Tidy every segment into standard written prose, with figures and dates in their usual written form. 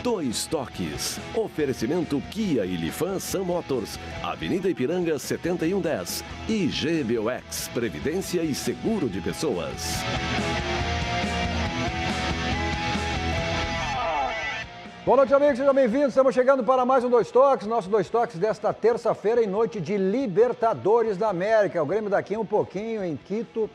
Dois Toques. Oferecimento Kia e Lifan Sun Motors, Avenida Ipiranga 7110. E GBOX, Previdência e Seguro de Pessoas. Boa noite, amigos, sejam bem-vindos. Estamos chegando para mais um Dois Toques, nosso Dois Toques desta terça-feira em noite de Libertadores da América. O Grêmio daqui um pouquinho em Quito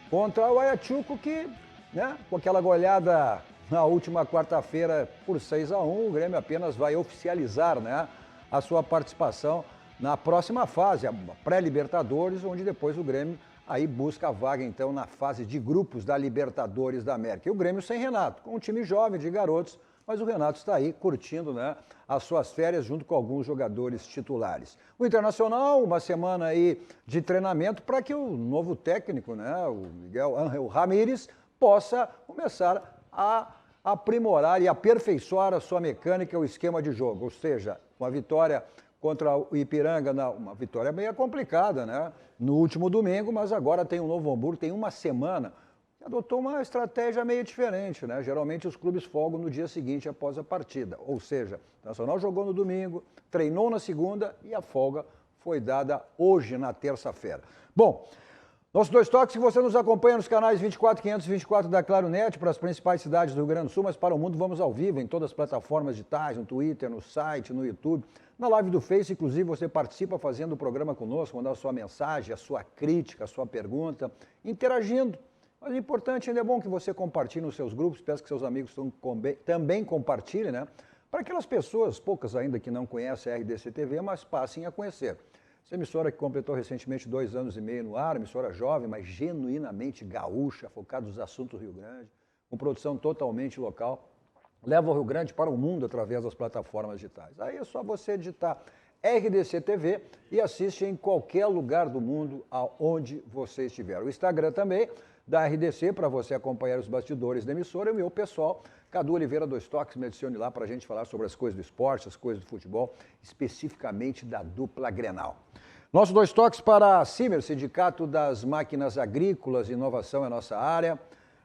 contra o Ayacucho, que, né, com aquela goleada na última quarta-feira por 6-1, o Grêmio apenas vai oficializar, né, a sua participação na próxima fase, a pré-Libertadores, onde depois o Grêmio aí busca a vaga, então, na fase de grupos da Libertadores da América. E o Grêmio sem Renato, com um time jovem de garotos, mas o Renato está aí curtindo, né, as suas férias junto com alguns jogadores titulares. O Internacional, uma semana aí de treinamento para que o novo técnico, né, o Miguel Ángel Ramírez, possa começar a aprimorar e aperfeiçoar a sua mecânica, o esquema de jogo. Ou seja, uma vitória contra o Ipiranga, uma vitória meio complicada, né? No último domingo, mas agora tem o Novo Hamburgo, tem uma semana, adotou uma estratégia meio diferente, né? Geralmente os clubes folgam no dia seguinte após a partida. Ou seja, o Nacional jogou no domingo, treinou na segunda e a folga foi dada hoje, na terça-feira. Bom, nossos Dois Toques, se você nos acompanha nos canais 24, 524 da Claro Net, para as principais cidades do Rio Grande do Sul, mas para o mundo vamos ao vivo em todas as plataformas digitais, no Twitter, no site, no YouTube, na live do Face, inclusive você participa fazendo o programa conosco, mandando a sua mensagem, a sua crítica, a sua pergunta, interagindo. Mas o importante ainda é bom que você compartilhe nos seus grupos, peço que seus amigos também compartilhem, né? Para aquelas pessoas, poucas ainda que não conhecem a RDC TV, mas passem a conhecer. Essa emissora que completou recentemente 2 anos e meio no ar, emissora jovem, mas genuinamente gaúcha, focada nos assuntos do Rio Grande, com produção totalmente local, leva o Rio Grande para o mundo através das plataformas digitais. Aí é só você digitar RDC TV e assiste em qualquer lugar do mundo aonde você estiver. O Instagram também da RDC, para você acompanhar os bastidores da emissora, e o meu pessoal, Cadu Oliveira Dois Toques, me adicione lá para a gente falar sobre as coisas do esporte, as coisas do futebol, especificamente da dupla Grenal. Nosso Dois Toques para a CIMER, Sindicato das Máquinas Agrícolas, inovação é nossa área.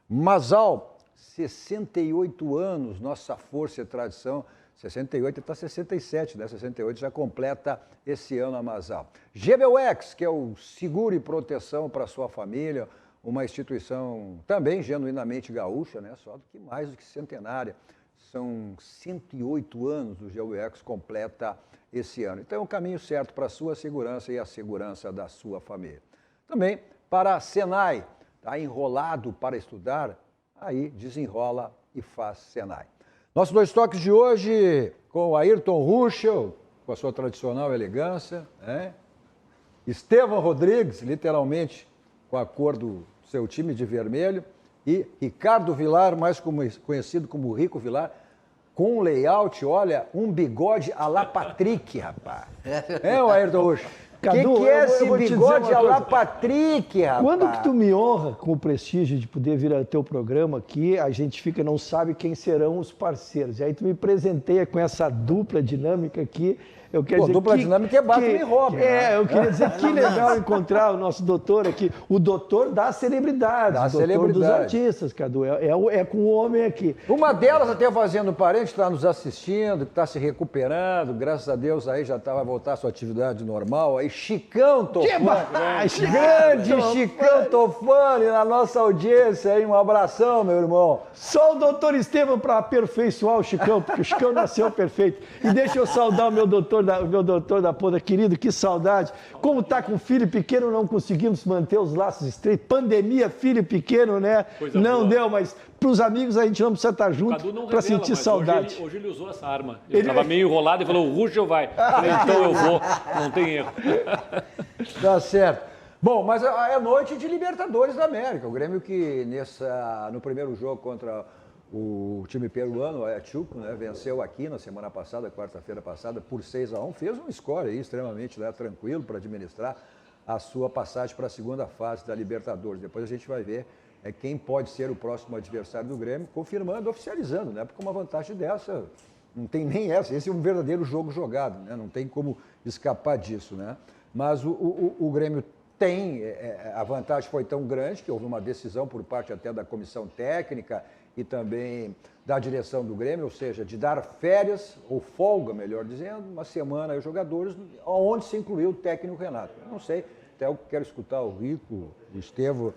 Masal, 68 anos, nossa força e tradição. 68 está 67, né? 68 já completa esse ano a Masal. GBOX, que é o seguro e proteção para a sua família, uma instituição também genuinamente gaúcha, né? Só do que mais do que centenária. São 108 anos do GBOX completa esse ano. Então é um caminho certo para a sua segurança e a segurança da sua família. Também para a Senai, está enrolado para estudar, aí desenrola e faz Senai. Nossos Dois Toques de hoje com o Ayrton Ruschel, com a sua tradicional elegância, né? Estevão Rodrigues, literalmente com a cor do seu time de vermelho, e Ricardo Vilar, mais conhecido como Rico Vilar, com um layout, olha, um bigode à la Patrick, rapaz. É, o Ayrton Ruschel? O que é esse bigode à la Patrick, rapaz? Quando que tu me honra com o prestígio de poder vir ao teu programa aqui, a gente fica, não sabe quem serão os parceiros. E aí tu me presenteia com essa dupla dinâmica aqui. Eu quero dizer dupla dinâmica é Batman e Robin. É, né? Eu queria dizer que legal encontrar o nosso doutor aqui, o doutor das celebridades, o doutor dos artistas, Cadu, é com o homem aqui. Uma delas até fazendo parente, está nos assistindo, está se recuperando, graças a Deus aí já vai voltar à sua atividade normal, aí Chicão Tofani, grande Chicão Tofani na nossa audiência aí, um abração, meu irmão. Só o doutor Estevão para aperfeiçoar o Chicão, porque o Chicão nasceu perfeito. E deixa eu saudar o meu doutor da Poda, querido, que saudade. Como tá com filho pequeno, não conseguimos manter os laços estreitos. Pandemia, filho pequeno, né? Coisa não boa. Deu, mas pros amigos a gente não precisa estar junto para sentir saudade. Hoje ele usou essa arma. Ele estava meio enrolado e falou, o Ruschel vai. Falei, então eu vou, não tem erro. Tá certo. Bom, mas é noite de Libertadores da América. O Grêmio que no primeiro jogo contra o time peruano, o Ayacucho, né, venceu aqui na semana passada, quarta-feira passada, por 6-1. Fez um score aí extremamente, né, tranquilo para administrar a sua passagem para a segunda fase da Libertadores. Depois a gente vai ver quem pode ser o próximo adversário do Grêmio, confirmando, oficializando, né? Porque uma vantagem dessa não tem nem essa. Esse é um verdadeiro jogo jogado, né? Não tem como escapar disso, né? Mas o Grêmio a vantagem foi tão grande que houve uma decisão por parte até da comissão técnica e também da direção do Grêmio, ou seja, de dar férias, ou folga, melhor dizendo, uma semana aos jogadores, onde se incluiu o técnico Renato. Eu não sei, até eu quero escutar o Rico, o Estevão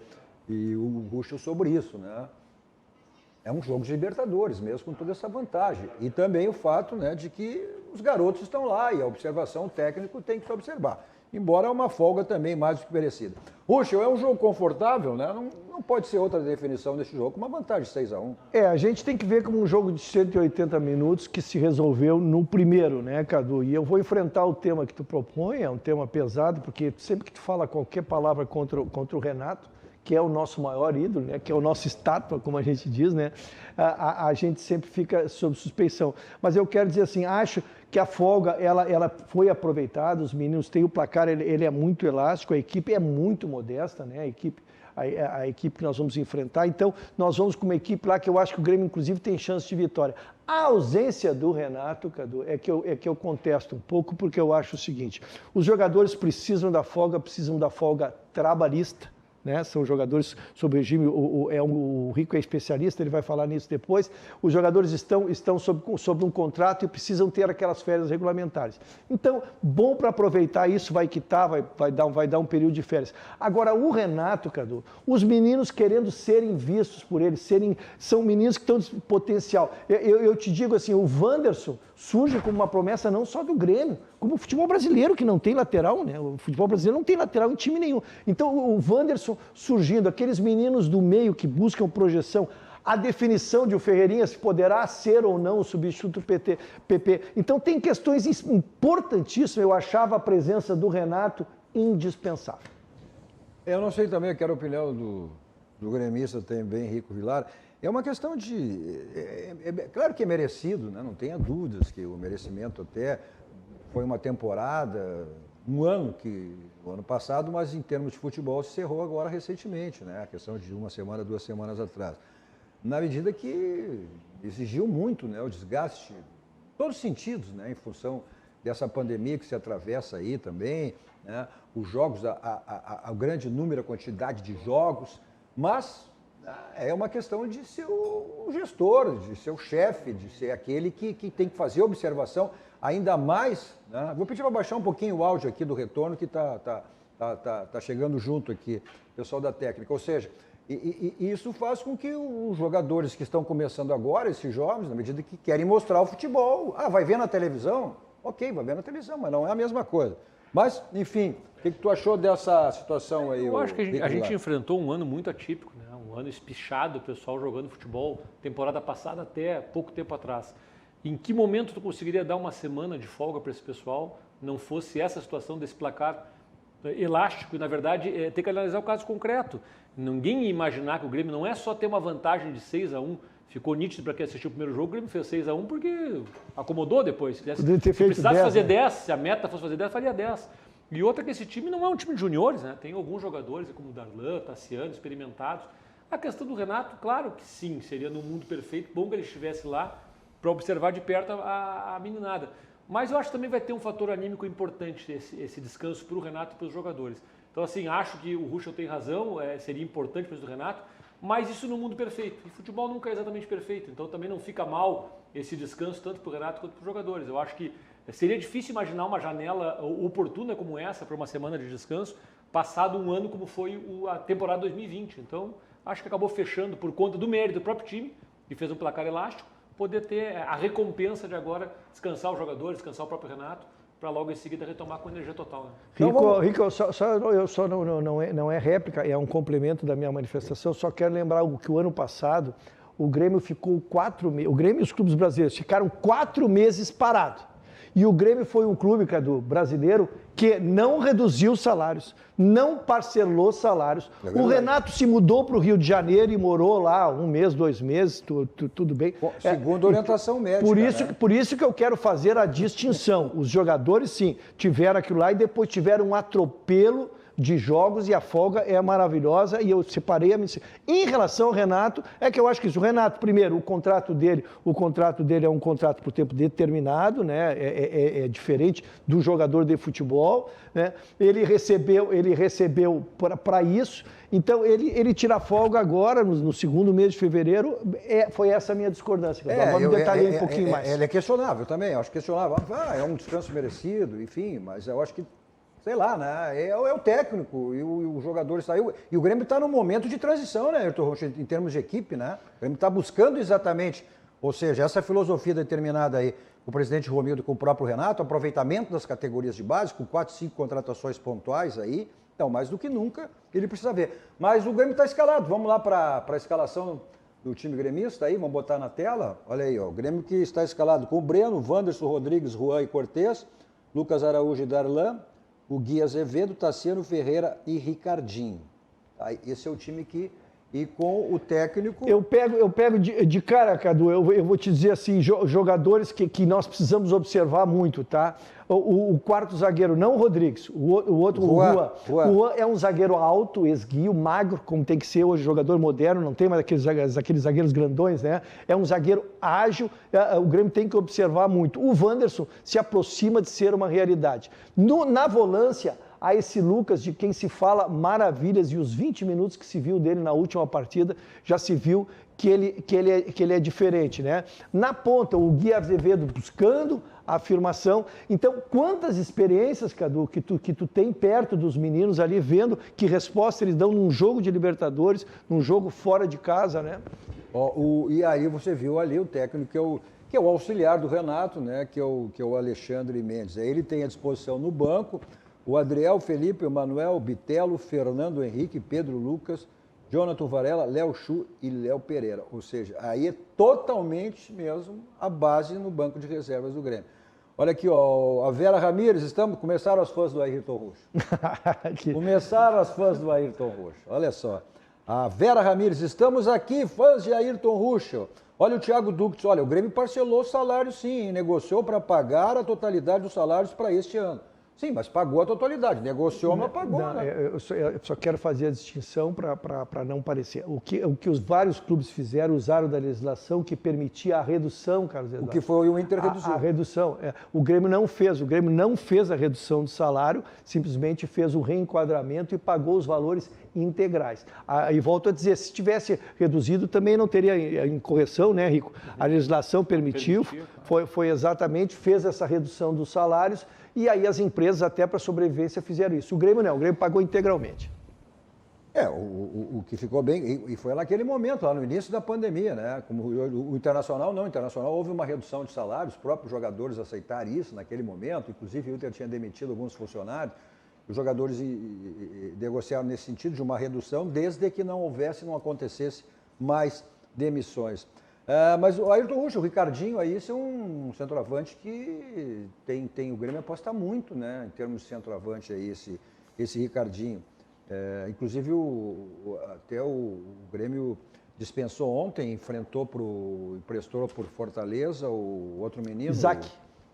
e o Ruschel sobre isso, né? É um jogo de Libertadores, mesmo com toda essa vantagem. E também o fato, né, de que os garotos estão lá e a observação, o técnico tem que se observar. Embora é uma folga também mais do que merecida. Ruschel, é um jogo confortável, né? Não pode ser outra definição desse jogo, uma vantagem 6-1. A gente tem que ver como um jogo de 180 minutos que se resolveu no primeiro, né, Cadu? E eu vou enfrentar o tema que tu propõe, é um tema pesado, porque sempre que tu fala qualquer palavra contra o Renato, que é o nosso maior ídolo, né, que é o nosso estátua, como a gente diz, né, a gente sempre fica sob suspeição. Mas eu quero dizer assim, acho que a folga, ela foi aproveitada, os meninos têm o placar, ele é muito elástico, a equipe é muito modesta, né, a equipe que nós vamos enfrentar. Então, nós vamos com uma equipe lá que eu acho que o Grêmio, inclusive, tem chance de vitória. A ausência do Renato, Cadu, é que eu contesto um pouco, porque eu acho o seguinte, os jogadores precisam da folga trabalhista, né? São jogadores sob regime, o Rico é especialista, ele vai falar nisso depois. Os jogadores estão sob um contrato e precisam ter aquelas férias regulamentares. Então, bom para aproveitar isso, vai quitar, vai dar um período de férias. Agora, o Renato, Cadu, os meninos querendo serem vistos por ele, são meninos que estão de potencial. Eu te digo assim, o Wanderson surge como uma promessa não só do Grêmio, como o futebol brasileiro, que não tem lateral, né? O futebol brasileiro não tem lateral em time nenhum. Então, o Wanderson surgindo, aqueles meninos do meio que buscam projeção, a definição de o Ferreirinha se poderá ser ou não o substituto PP. Então, tem questões importantíssimas. Eu achava a presença do Renato indispensável. Eu não sei também, eu quero a opinião do gremista também, Rico Vilar. É uma questão de... claro que é merecido, né? Não tenha dúvidas que o merecimento até foi uma temporada, um ano o ano passado, mas em termos de futebol se encerrou agora recentemente, né? A questão de uma semana, 2 semanas atrás. Na medida que exigiu muito, né? O desgaste, todos os sentidos, né? Em função dessa pandemia que se atravessa aí também, né? Os jogos, a grande número, a quantidade de jogos, mas é uma questão de ser o gestor, de ser o chefe, de ser aquele que tem que fazer observação, ainda mais, né? Vou pedir para baixar um pouquinho o áudio aqui do retorno, que tá chegando junto aqui, pessoal da técnica, ou seja, e isso faz com que os jogadores que estão começando agora, esses jovens, na medida que querem mostrar o futebol, vai ver na televisão? Ok, vai ver na televisão, mas não é a mesma coisa. Mas, enfim, o que tu achou dessa situação aí? Eu acho que a gente enfrentou um ano muito atípico, né? Um ano espichado, o pessoal jogando futebol, temporada passada até pouco tempo atrás. Em que momento tu conseguiria dar uma semana de folga para esse pessoal, não fosse essa situação desse placar elástico? E, na verdade, tem que analisar o caso concreto. Ninguém ia imaginar que o Grêmio não é só ter uma vantagem de 6-1, ficou nítido para quem assistiu o primeiro jogo, o Grêmio fez 6-1 porque acomodou depois. Se precisasse fazer 10, se a meta fosse fazer 10, faria 10. E outra que esse time não é um time de juniores, né? Tem alguns jogadores como o Darlan, Tassiano, experimentados. A questão do Renato, claro que sim, seria no mundo perfeito, bom que ele estivesse lá para observar de perto a meninada. Mas eu acho que também vai ter um fator anímico importante esse descanso para o Renato e para os jogadores. Então, assim, acho que o Ruschel tem razão, seria importante para o Renato, mas isso no mundo perfeito. E futebol nunca é exatamente perfeito, então também não fica mal esse descanso tanto para o Renato quanto para os jogadores. Eu acho que seria difícil imaginar uma janela oportuna como essa para uma semana de descanso, passado um ano como foi a temporada 2020. Então, acho que acabou fechando por conta do mérito do próprio time, que fez um placar elástico, poder ter a recompensa de agora descansar os jogadores, descansar o próprio Renato, para logo em seguida retomar com energia total. Né? Rico, não é réplica, é um complemento da minha manifestação. Só quero lembrar que o ano passado o Grêmio ficou 4 meses, o Grêmio e os clubes brasileiros ficaram 4 meses parados. E o Grêmio foi um clube, Cadu, brasileiro, que não reduziu salários, não parcelou salários. O Renato se mudou para o Rio de Janeiro e morou lá 1 mês, 2 meses, tudo bem. Segundo a orientação médica. Por isso que eu quero fazer a distinção. Os jogadores, sim, tiveram aquilo lá e depois tiveram um atropelo de jogos e a folga é maravilhosa e eu separei a minha... Em relação ao Renato, é que eu acho que isso, o Renato, primeiro, o contrato dele é um contrato por tempo determinado, né? É diferente do jogador de futebol, né? Ele recebeu para isso, então ele tira folga agora, no segundo mês de fevereiro, foi essa a minha discordância. Vamos detalhar um pouquinho mais. Ele é questionável também, eu acho questionável. É um descanso merecido, enfim, mas eu acho que, sei lá, né? É o técnico e o jogador saiu. E o Grêmio está num momento de transição, né, Ayrton Rocha, em termos de equipe, né? O Grêmio está buscando exatamente, ou seja, essa filosofia determinada aí, o presidente Romildo com o próprio Renato, aproveitamento das categorias de base, com 4, 5 contratações pontuais aí. Então, mais do que nunca, ele precisa ver. Mas o Grêmio está escalado. Vamos lá para a escalação do time gremista aí, vamos botar na tela. Olha aí, ó, o Grêmio que está escalado com o Breno, Wanderson, Rodrigues, Juan e Cortez, Lucas Araújo e Darlan, o Gui Azevedo, Tassiano Ferreira e Ricardinho. Aí, esse é o time que... E com o técnico... Eu pego de cara, Cadu, eu vou te dizer assim, jogadores que nós precisamos observar muito, tá? O quarto zagueiro, não o Rodrigues, o outro, o Juan. O Juan é um zagueiro alto, esguio, magro, como tem que ser hoje, jogador moderno, não tem mais aqueles zagueiros grandões, né? É um zagueiro ágil, o Grêmio tem que observar muito. O Wanderson se aproxima de ser uma realidade. Na volância... a esse Lucas, de quem se fala maravilhas, e os 20 minutos que se viu dele na última partida, já se viu que ele é diferente, né? Na ponta, o Gui Azevedo buscando a afirmação. Então, quantas experiências, Cadu, que tu tem perto dos meninos ali, vendo que resposta eles dão num jogo de Libertadores, num jogo fora de casa, né? E aí você viu ali o técnico que é o auxiliar do Renato, né? Que é o Alexandre Mendes. Aí ele tem à disposição no banco o Adriel, Felipe, o Manuel, Bitelo, Fernando Henrique, Pedro Lucas, Jonathan Varela, Léo Chu e Léo Pereira. Ou seja, aí é totalmente mesmo a base no banco de reservas do Grêmio. Olha aqui, ó, a Vera Ramírez, começaram as fãs do Ayrton Rocha. Começaram as fãs do Ayrton Rocha, olha só. A Vera Ramírez, estamos aqui, fãs de Ayrton Rocha. Olha o Thiago Duques, olha, o Grêmio parcelou o salário sim, negociou para pagar a totalidade dos salários para este ano. Sim, mas pagou a totalidade, negociou, mas pagou. Não, né? eu só quero fazer a distinção para não parecer. O que os vários clubes fizeram, usaram da legislação que permitia a redução, Carlos Eduardo. O que foi o Inter reduziu. A redução. O Grêmio não fez a redução do salário, simplesmente fez o reenquadramento e pagou os valores integrais. E volto a dizer, se tivesse reduzido também não teria incorreção, né, Rico? A legislação permitiu, foi exatamente, fez essa redução dos salários. E aí as empresas, até para sobrevivência, fizeram isso. O Grêmio não, o Grêmio pagou integralmente. O que ficou bem, e foi naquele momento, lá no início da pandemia, né? Como o Internacional não, o Internacional houve uma redução de salários, os próprios jogadores aceitaram isso naquele momento, inclusive o Inter tinha demitido alguns funcionários, os jogadores negociaram nesse sentido de uma redução, desde que não acontecesse mais demissões. Mas o Ayrton Rocha, o Ricardinho, aí, esse é um centroavante que o Grêmio aposta muito, né, em termos de centroavante, aí, esse Ricardinho. Inclusive, até o Grêmio dispensou ontem, emprestou por Fortaleza o outro menino. Isaac.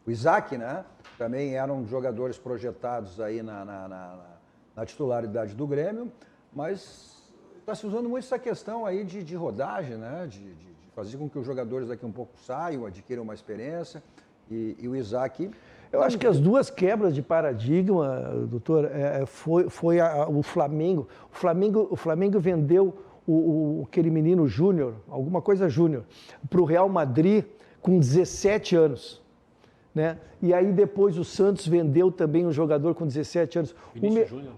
O Isaac, né? Também eram jogadores projetados aí na titularidade do Grêmio, mas está se usando muito essa questão aí de rodagem, né? De fazer com que os jogadores daqui um pouco saiam, adquiram uma experiência, e o Isaac... Eu acho que as duas quebras de paradigma, doutor, foi o Flamengo. O Flamengo vendeu aquele menino Júnior, alguma coisa Júnior, para o Real Madrid com 17 anos. Né? E aí depois o Santos vendeu também um jogador com 17 anos.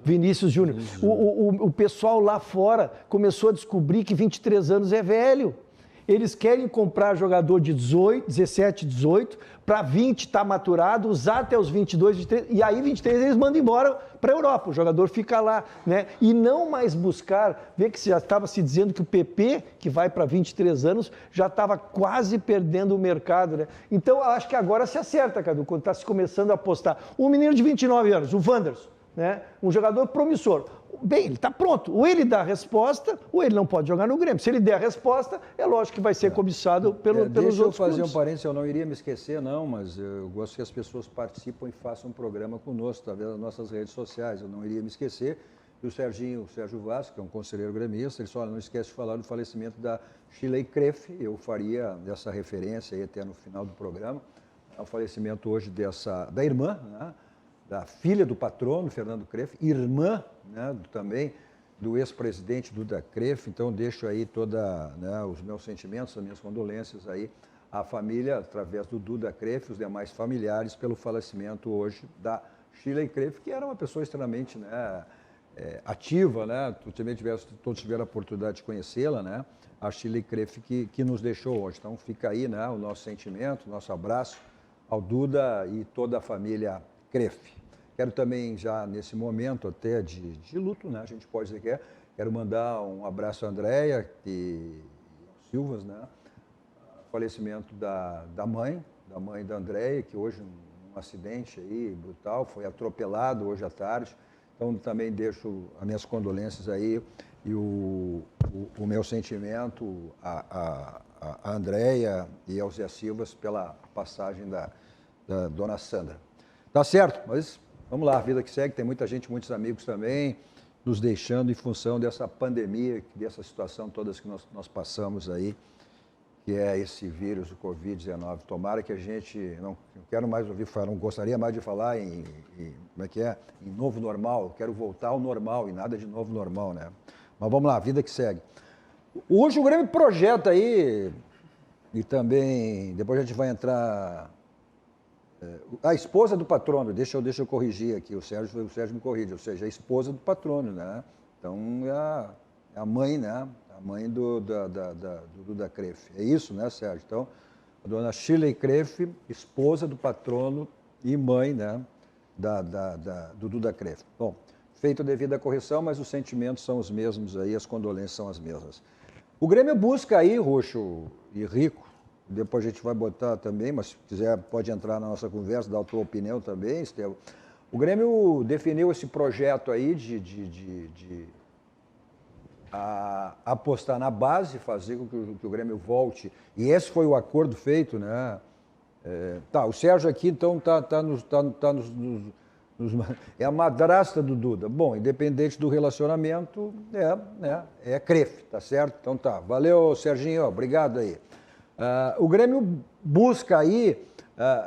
Vinícius Júnior. O pessoal lá fora começou a descobrir que 23 anos é velho. Eles querem comprar jogador de 17, 18, para 20 estar maturado, usar até os 22, 23, e aí 23 eles mandam embora para a Europa, o jogador fica lá, né? E não mais buscar, ver que já estava se dizendo que o PP, que vai para 23 anos, já estava quase perdendo o mercado, né? Então, acho que agora se acerta, Cadu, quando está se começando a apostar. Um menino de 29 anos, o Wanderson, né? Um jogador promissor. bem, ele está pronto. Ou ele dá a resposta, ou ele não pode jogar no Grêmio. Se ele der a resposta, é lógico que vai ser cobiçado pelos outros clubes. Deixa eu fazer um parênteses, eu não iria me esquecer, não, mas eu gosto que as pessoas participem e façam um programa conosco, através das nossas redes sociais. Eu não iria me esquecer. E o Sérgio Vasco, que é um conselheiro gremista, ele só não esquece de falar do falecimento da Shirley Kreff. Eu faria essa referência aí até no final do programa. É o falecimento hoje da irmã, né? Da filha do patrono, Fernando Kreff, irmã, né, também do ex-presidente Duda Kreff. Então, deixo aí os meus sentimentos, as minhas condolências aí à família, através do Duda Kreff, os demais familiares, pelo falecimento hoje da Shirley Kreff, que era uma pessoa extremamente, né, ativa, né? Todos tiveram a oportunidade de conhecê-la, né? A Shirley Kreff que nos deixou hoje. Então, fica aí, né, o nosso sentimento, o nosso abraço ao Duda e toda a família Kreff. Quero também, já nesse momento até de luto, né, a gente pode dizer que quero mandar um abraço à Andréia e aos Silvas, né, falecimento da mãe da Andréia, que hoje, num acidente aí brutal, foi atropelado hoje à tarde. Então, também deixo as minhas condolências aí e o meu sentimento à Andréia e ao Zé Silvas pela passagem da dona Sandra. Tá certo, mas vamos lá, a vida que segue, tem muita gente, muitos amigos também, nos deixando em função dessa pandemia, dessa situação todas que nós passamos aí, que é esse vírus, o Covid-19. Tomara que a gente, não quero mais ouvir falar, não gostaria mais de falar em novo normal, eu quero voltar ao normal e nada de novo normal, né? Mas vamos lá, a vida que segue. Hoje o Grêmio projeta aí, e também, depois a gente vai entrar... A esposa do patrono, deixa eu corrigir aqui, o Sérgio me corrige, ou seja, a esposa do patrono, né? Então, é a mãe, né? A mãe do Duda Kreff. É isso, né, Sérgio? Então, a dona Shirley Kreff, esposa do patrono e mãe, né, do Duda Kreff. Bom, feito a devida correção, mas os sentimentos são os mesmos aí, as condolências são as mesmas. O Grêmio busca aí, Roxo e Rico, depois a gente vai botar também, mas se quiser pode entrar na nossa conversa, dar a tua opinião também, Estevão. O Grêmio definiu esse projeto aí de apostar na base, fazer com que o Grêmio volte. E esse foi o acordo feito, né? O Sérgio aqui, então, é a madrasta do Duda. Bom, independente do relacionamento, é Kreff, tá certo? Então tá, valeu, Serginho, obrigado aí. O Grêmio busca aí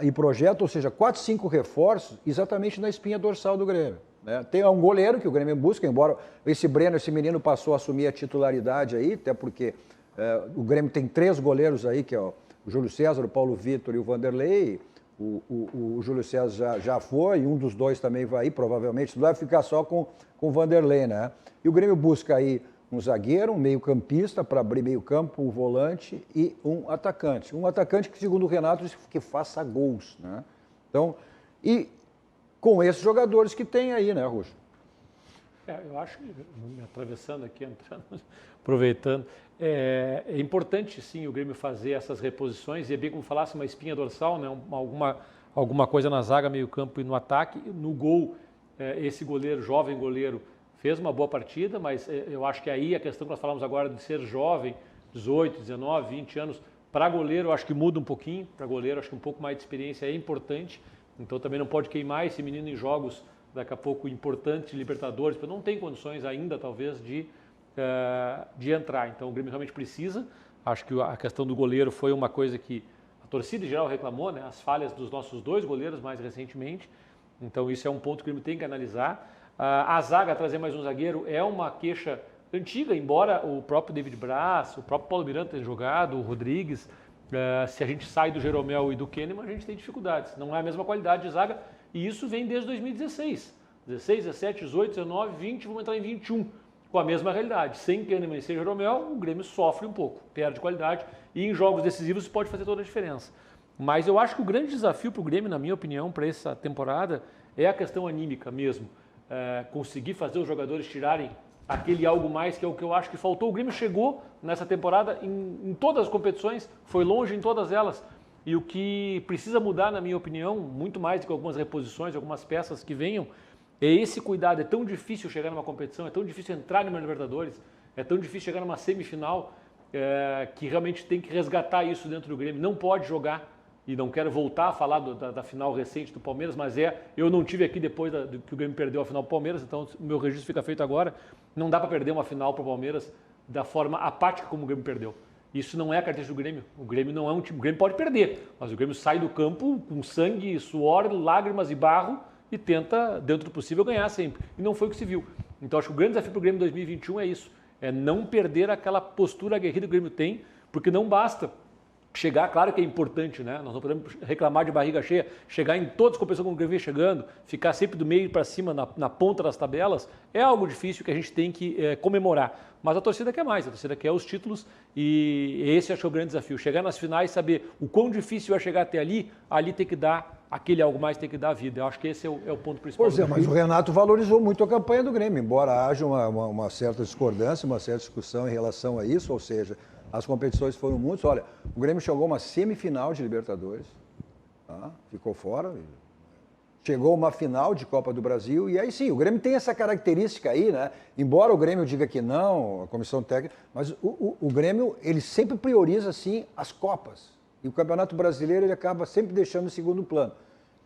e projeta, ou seja, 4, 5 reforços exatamente na espinha dorsal do Grêmio. Né? Tem um goleiro que o Grêmio busca, embora esse menino passou a assumir a titularidade aí, até porque o Grêmio tem 3 goleiros aí, que é o Júlio César, o Paulo Vitor e o Vanderlei. O Júlio César já foi, e um dos 2 também vai ir, provavelmente, não vai ficar só com o Vanderlei, né? E o Grêmio busca aí um zagueiro, um meio-campista para abrir meio-campo, um volante e um atacante. Um atacante que, segundo o Renato, que faça gols, né? Então, e com esses jogadores que tem aí, né, Roxo? Eu acho que, me atravessando aqui, entrando, aproveitando, é importante, sim, o Grêmio fazer essas reposições, e é bem como falasse, uma espinha dorsal, né, alguma coisa na zaga, meio-campo e no ataque. No gol, esse goleiro, jovem goleiro, fez uma boa partida, mas eu acho que aí a questão que nós falamos agora de ser jovem, 18, 19, 20 anos, para goleiro eu acho que muda um pouquinho, para goleiro acho que um pouco mais de experiência é importante, então também não pode queimar esse menino em jogos daqui a pouco importantes, Libertadores, porque não tem condições ainda talvez de entrar, então o Grêmio realmente precisa. Acho que a questão do goleiro foi uma coisa que a torcida em geral reclamou, né? As falhas dos nossos 2 goleiros mais recentemente, então isso é um ponto que o Grêmio tem que analisar. A zaga, trazer mais um zagueiro, é uma queixa antiga, embora o próprio David Braz, o próprio Paulo Miranda tenha jogado, o Rodrigues, se a gente sai do Jeromel e do Kahneman, a gente tem dificuldades. Não é a mesma qualidade de zaga, e isso vem desde 2016. 16, 17, 18, 19, 20, vamos entrar em 21, com a mesma realidade. Sem Kahneman e sem Jeromel, o Grêmio sofre um pouco, perde qualidade, e em jogos decisivos isso pode fazer toda a diferença. Mas eu acho que o grande desafio para o Grêmio, na minha opinião, para essa temporada, é a questão anímica mesmo. Conseguir fazer os jogadores tirarem aquele algo mais, que é o que eu acho que faltou. O Grêmio chegou nessa temporada em todas as competições, foi longe em todas elas, e o que precisa mudar, na minha opinião, muito mais do que algumas reposições, algumas peças que venham, É esse cuidado, é tão difícil chegar numa competição, é tão difícil entrar numa Libertadores, é tão difícil chegar numa semifinal, que realmente tem que resgatar isso dentro do Grêmio. Não pode jogar, e não quero voltar a falar da final recente do Palmeiras, mas eu não tive aqui depois do que o Grêmio perdeu a final do Palmeiras, então o meu registro fica feito agora. Não dá para perder uma final para o Palmeiras da forma apática como o Grêmio perdeu. Isso não é a característica do Grêmio. O Grêmio não é um time. O Grêmio pode perder, mas o Grêmio sai do campo com sangue, suor, lágrimas e barro e tenta, dentro do possível, ganhar sempre. E não foi o que se viu. Então acho que o grande desafio para o Grêmio 2021 é isso. É não perder aquela postura aguerrida que o Grêmio tem, porque não basta chegar, claro que é importante, né? Nós não podemos reclamar de barriga cheia, chegar em todas as competições como o Grêmio vem chegando, ficar sempre do meio para cima, na ponta das tabelas, é algo difícil que a gente tem que comemorar. Mas a torcida quer mais, a torcida quer os títulos e esse acho que é o grande desafio. Chegar nas finais e saber o quão difícil é chegar até ali tem que dar, aquele algo mais tem que dar a vida. Eu acho que esse é o ponto principal. Pois é, mas o Renato valorizou muito a campanha do Grêmio, embora haja uma certa discordância, uma certa discussão em relação a isso, ou seja, as competições foram muitas. Olha, o Grêmio chegou a uma semifinal de Libertadores, tá? Ficou fora, chegou a uma final de Copa do Brasil, e aí sim, o Grêmio tem essa característica aí, né? Embora o Grêmio diga que não, a comissão técnica, mas o Grêmio, ele sempre prioriza, sim, as Copas. E o Campeonato Brasileiro, ele acaba sempre deixando em segundo plano.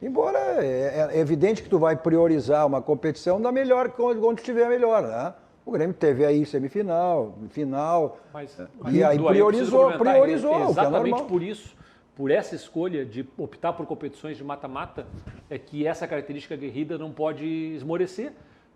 Embora é evidente que tu vai priorizar uma competição da melhor, quando estiver melhor, né? O Grêmio teve aí semifinal, final, e aí priorizou, exatamente por isso, por essa escolha de optar por competições de mata-mata, é que essa característica aguerrida não pode esmorecer.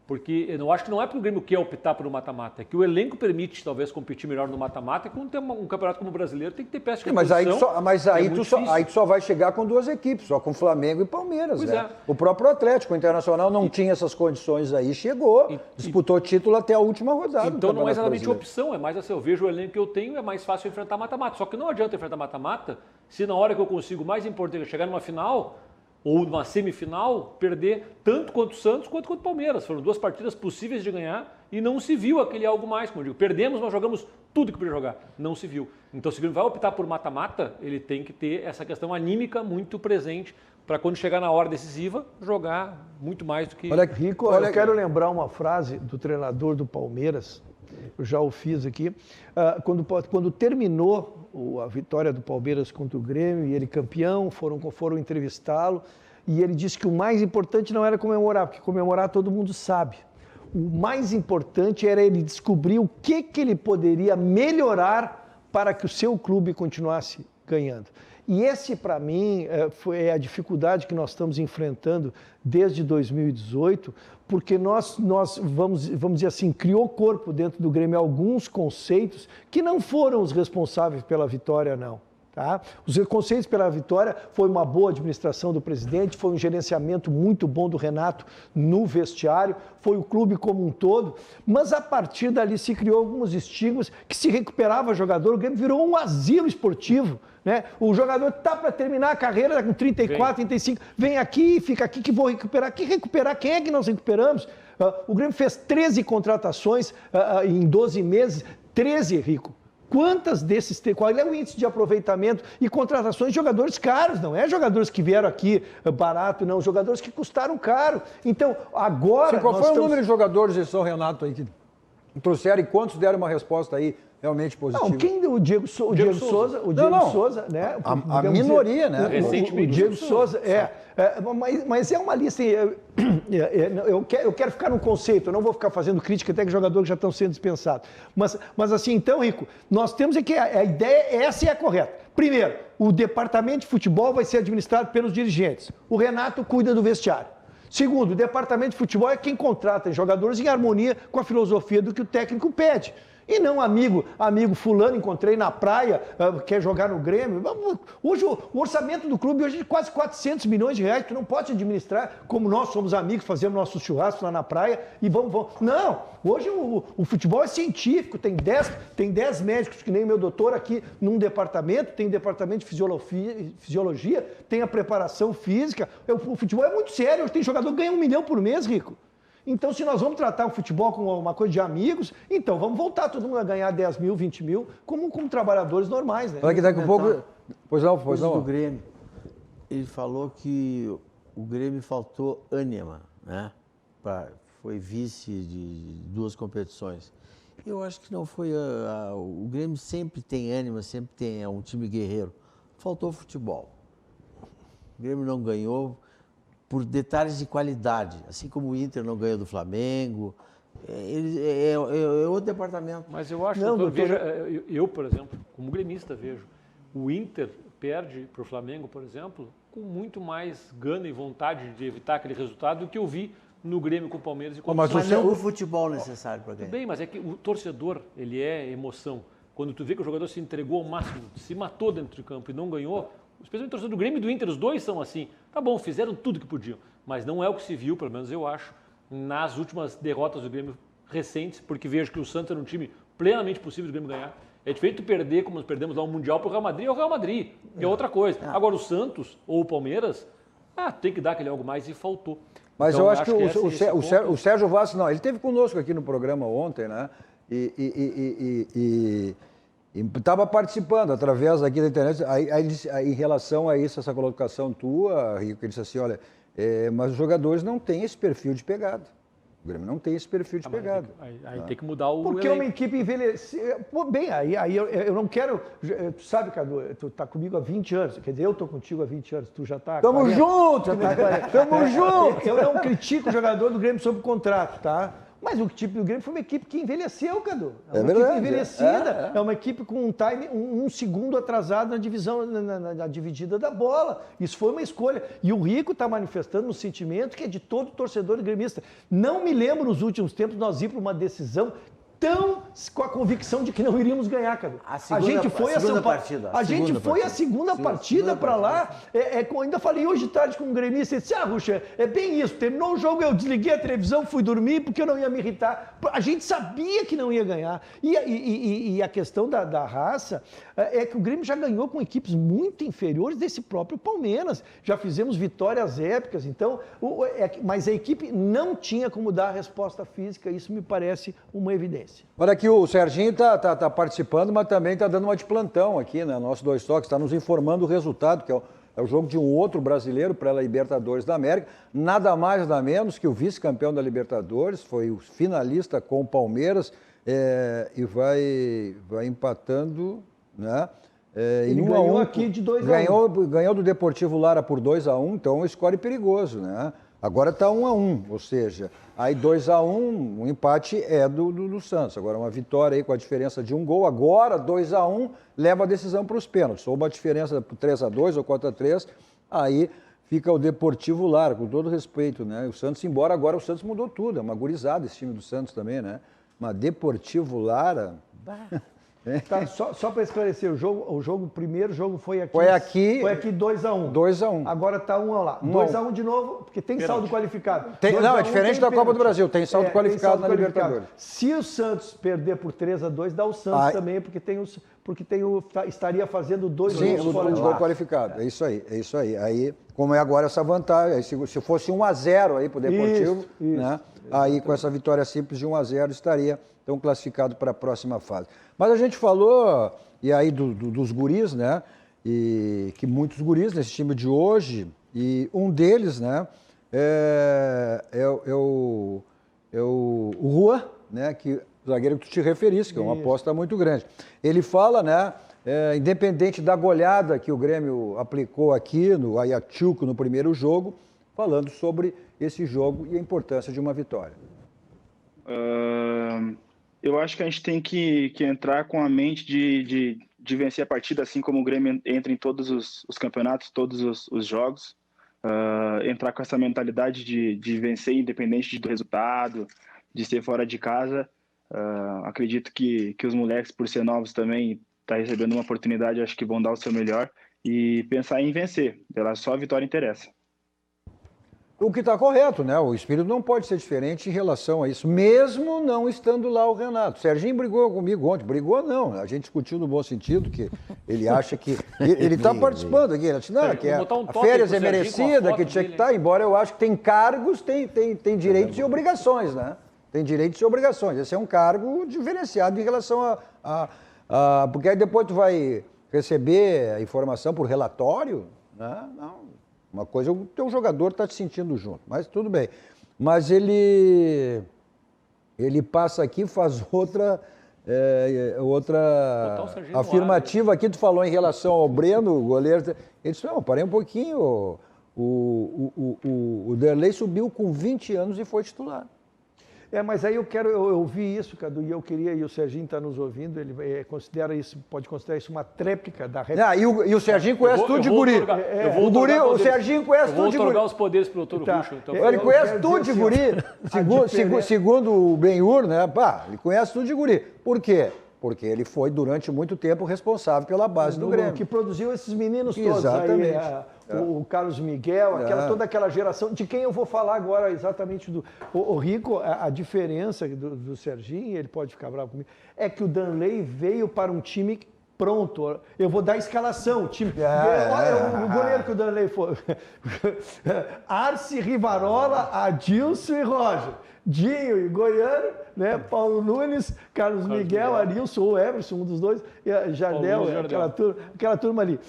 Porque eu acho que não é porque o Grêmio quer optar por um mata-mata, é que o elenco permite talvez competir melhor no mata-mata, e quando tem um campeonato como o brasileiro tem que ter peça de reposição. Mas aí tu só vai chegar com duas equipes, só com Flamengo e Palmeiras, pois né? É. O próprio Atlético, o Internacional não tinha essas condições aí, chegou, disputou título até a última rodada. Então não é exatamente opção, é mais assim, eu vejo o elenco que eu tenho, é mais fácil enfrentar mata-mata. Só que não adianta enfrentar mata-mata se na hora que eu consigo, o mais importante é chegar numa final ou numa semifinal, perder tanto quanto o Santos quanto o Palmeiras. Foram duas partidas possíveis de ganhar e não se viu aquele algo mais, como eu digo. Perdemos, mas jogamos tudo que podia jogar. Não se viu. Então, se o Grêmio vai optar por mata-mata, ele tem que ter essa questão anímica muito presente para quando chegar na hora decisiva, jogar muito mais do que... Olha, Rico, eu quero lembrar uma frase do treinador do Palmeiras, eu já o fiz aqui, quando terminou a vitória do Palmeiras contra o Grêmio, e ele campeão, foram entrevistá-lo, e ele disse que o mais importante não era comemorar, porque comemorar todo mundo sabe. O mais importante era ele descobrir o que ele poderia melhorar para que o seu clube continuasse ganhando. E esse, para mim, foi a dificuldade que nós estamos enfrentando desde 2018, porque nós vamos dizer assim, criou corpo dentro do Grêmio alguns conceitos que não foram os responsáveis pela vitória, não. Tá? Os conceitos pela vitória foi uma boa administração do presidente, foi um gerenciamento muito bom do Renato no vestiário, foi o clube como um todo, mas a partir dali se criou alguns estigmas que se recuperava jogador, o Grêmio virou um asilo esportivo. Né? O jogador está para terminar a carreira com 34, 35, vem aqui, fica aqui que vou recuperar. Que recuperar? Quem é que nós recuperamos? O Grêmio fez 13 contratações em 12 meses, 13, Rico. Quantas desses, qual é o índice de aproveitamento e contratações de jogadores caros? Não é jogadores que vieram aqui barato, não, jogadores que custaram caro. Então, agora... Qual foi o número de jogadores de São Renato aí que trouxeram e quantos deram uma resposta aí realmente positiva? Não, quem deu o Diego Souza, Souza, né? A minoria, né? O Diego Souza, mas é uma lista, eu quero ficar no conceito, eu não vou ficar fazendo crítica até que jogadores já estão sendo dispensados. Mas assim, então, Rico, nós temos que a ideia, essa é a correta. Primeiro, o departamento de futebol vai ser administrado pelos dirigentes. O Renato cuida do vestiário. Segundo, o departamento de futebol é quem contrata jogadores em harmonia com a filosofia do que o técnico pede. E não amigo fulano, encontrei na praia, quer jogar no Grêmio. Hoje o orçamento do clube hoje é de quase 400 milhões de reais, tu não pode administrar como nós somos amigos, fazemos nossos churrascos lá na praia e vamos. Não, hoje o futebol é científico, tem 10 médicos, que nem o meu doutor aqui num departamento, tem departamento de fisiologia, tem a preparação física. O futebol é muito sério, hoje tem jogador que ganha 1 milhão por mês, Rico. Então, se nós vamos tratar o futebol como uma coisa de amigos, então vamos voltar todo mundo a ganhar 10 mil, 20 mil, como trabalhadores normais, né? Olha que daqui a pouco... Pois não. Do Grêmio, ele falou que o Grêmio faltou ânima, né? foi vice de 2 competições. Eu acho que não foi... o Grêmio sempre tem ânimo, sempre é um time guerreiro. Faltou futebol. O Grêmio não ganhou por detalhes de qualidade, assim como o Inter não ganhou do Flamengo. É outro departamento. Mas eu acho, Não, eu, por exemplo, como gremista, vejo o Inter perde para o Flamengo, por exemplo, com muito mais gana e vontade de evitar aquele resultado do que eu vi no Grêmio com o Palmeiras e com o Mas não o futebol necessário para ganhar. Tudo bem, mas é que o torcedor, ele é emoção. Quando tu vê que o jogador se entregou ao máximo, se matou dentro de campo e não ganhou, especialmente o torcedor do Grêmio e do Inter, os dois são assim. Tá bom, fizeram tudo que podiam, mas não é o que se viu, pelo menos eu acho, nas últimas derrotas do Grêmio recentes, porque vejo que o Santos era um time plenamente possível do Grêmio ganhar. É diferente tu perder, como nós perdemos lá um Mundial para o Real Madrid, é o Real Madrid, que é outra coisa. Agora o Santos ou o Palmeiras, tem que dar aquele algo mais e faltou. Mas então, eu acho que o o Sérgio Vaz, não, ele esteve conosco aqui no programa ontem, né? E estava participando através aqui da internet. Aí, em relação a isso, essa colocação tua, Rico, ele disse assim, olha, mas os jogadores não têm esse perfil de pegada. O Grêmio não tem esse perfil de pegada. Aí tem que mudar o Porque elenco. é uma equipe envelhecida. Pô, bem, aí eu não quero... Tu sabe, Cadu, tu tá comigo há 20 anos. Quer dizer, eu tô contigo há 20 anos, tu já tá... Tamo junto! Tamo junto! Eu não critico o jogador do Grêmio sob contrato, tá? Mas o time do Grêmio foi uma equipe que envelheceu, Cadu. É uma verdade, equipe envelhecida. É uma equipe com um time, um segundo atrasado na divisão, na dividida da bola. Isso foi uma escolha. E o Rico está manifestando um sentimento que é de todo torcedor gremista. Não me lembro nos últimos tempos nós ir para uma decisão tão com a convicção de que não iríamos ganhar, Cadu. A gente foi a segunda partida para lá. Ainda falei hoje de tarde com um gremista e disse, Ruxa, é bem isso. Terminou o jogo, eu desliguei a televisão, fui dormir porque eu não ia me irritar. A gente sabia que não ia ganhar. E a questão da raça é que o Grêmio já ganhou com equipes muito inferiores desse próprio Palmeiras. Já fizemos vitórias épicas. Então, mas a equipe não tinha como dar a resposta física. Isso me parece uma evidência. Olha aqui, o Serginho tá participando, mas também está dando uma de plantão aqui, né? Nosso Dois Toques, está nos informando o resultado, que é o jogo de um outro brasileiro para a Libertadores da América. Nada mais, nada menos que o vice-campeão da Libertadores, foi o finalista com o Palmeiras e vai empatando, né? Ele ganhou aqui de 2-1. Ganhou do Deportivo Lara por 2-1, então é um score perigoso, né? Agora está 1-1, ou seja, aí 2-1, o empate é do Santos. Agora uma vitória aí com a diferença de um gol. Agora 2-1 leva a decisão para os pênaltis. Ou uma diferença por 3-2 ou 4-3, aí fica o Deportivo Lara, com todo respeito, né? O Santos, embora agora o Santos mudou tudo, é uma gurizada esse time do Santos também, né? Mas Deportivo Lara... Tá, só para esclarecer, o primeiro jogo foi aqui. Foi aqui 2-1. 2-1. Agora tá 1 lá. 2-1 de novo, porque tem saldo qualificado. Não, é diferente da Copa do Brasil, tem saldo qualificado na Libertadores. Se o Santos perder por 3-2, dá o Santos também, estaria fazendo 2 gols fora de gol qualificado. É isso aí. Aí, como é agora essa vantagem, aí, se fosse 1-0 aí pro Deportivo, né? Aí com essa vitória simples de 1-0 estaria então classificado para a próxima fase. Mas a gente falou, e aí dos guris, né? E que muitos guris nesse time de hoje, e um deles, né? É o Juan, né? Que o zagueiro que tu te referiste, que é uma aposta muito grande. Ele fala, né? Independente da goleada que o Grêmio aplicou aqui no Ayacucho no primeiro jogo, falando sobre esse jogo e a importância de uma vitória. Eu acho que a gente tem que entrar com a mente de vencer a partida, assim como o Grêmio entra em todos os campeonatos, todos os jogos. Entrar com essa mentalidade de vencer independente do resultado, de ser fora de casa. Acredito que os moleques, por ser novos também, tá recebendo uma oportunidade, acho que vão dar o seu melhor e pensar em vencer. Só a vitória interessa. O que está correto, né? O espírito não pode ser diferente em relação a isso, mesmo não estando lá o Renato. O Serginho brigou comigo ontem. Brigou não, a gente discutiu no bom sentido, que ele acha que... Ele está participando aqui, ele disse, não, que a férias é merecida, que tinha que estar, embora eu acho que tem cargos, tem direitos e obrigações, né? Tem direitos e obrigações. Esse é um cargo diferenciado em relação porque aí depois tu vai receber a informação por relatório, né? Não. Uma coisa, o teu jogador está te sentindo junto, mas tudo bem. mas ele passa aqui, faz outra afirmativa aqui. Tu falou em relação ao Breno, o goleiro. Ele disse, não, parei um pouquinho, o Derlei subiu com 20 anos e foi titular. Mas aí eu vi isso, Cadu, e eu queria, e o Serginho está nos ouvindo, ele pode considerar isso uma tréplica da réplica. E o Serginho conhece tudo de guri. O Serginho conhece tudo de guri. Vou otorgar os poderes para o doutor Ruschel. Então, ele conhece tudo de guri. Segundo o Benhur, né? Ele conhece tudo de guri. Por quê? Porque ele foi, durante muito tempo, responsável pela base do Grêmio. Que produziu esses meninos todos. Exatamente. Aí, o Carlos Miguel, toda aquela geração, de quem eu vou falar agora exatamente o Rico, a diferença do Serginho, ele pode ficar bravo comigo, é que o Danley veio para um time pronto. Eu vou dar a escalação. Olha o goleiro que o Danley foi. Arce, Rivarola, Adilson e Roger. Dinho e Goiano, né? Paulo Nunes, Carlos Miguel, Arilson ou Everson, um dos dois, e Jardel, aquela turma ali.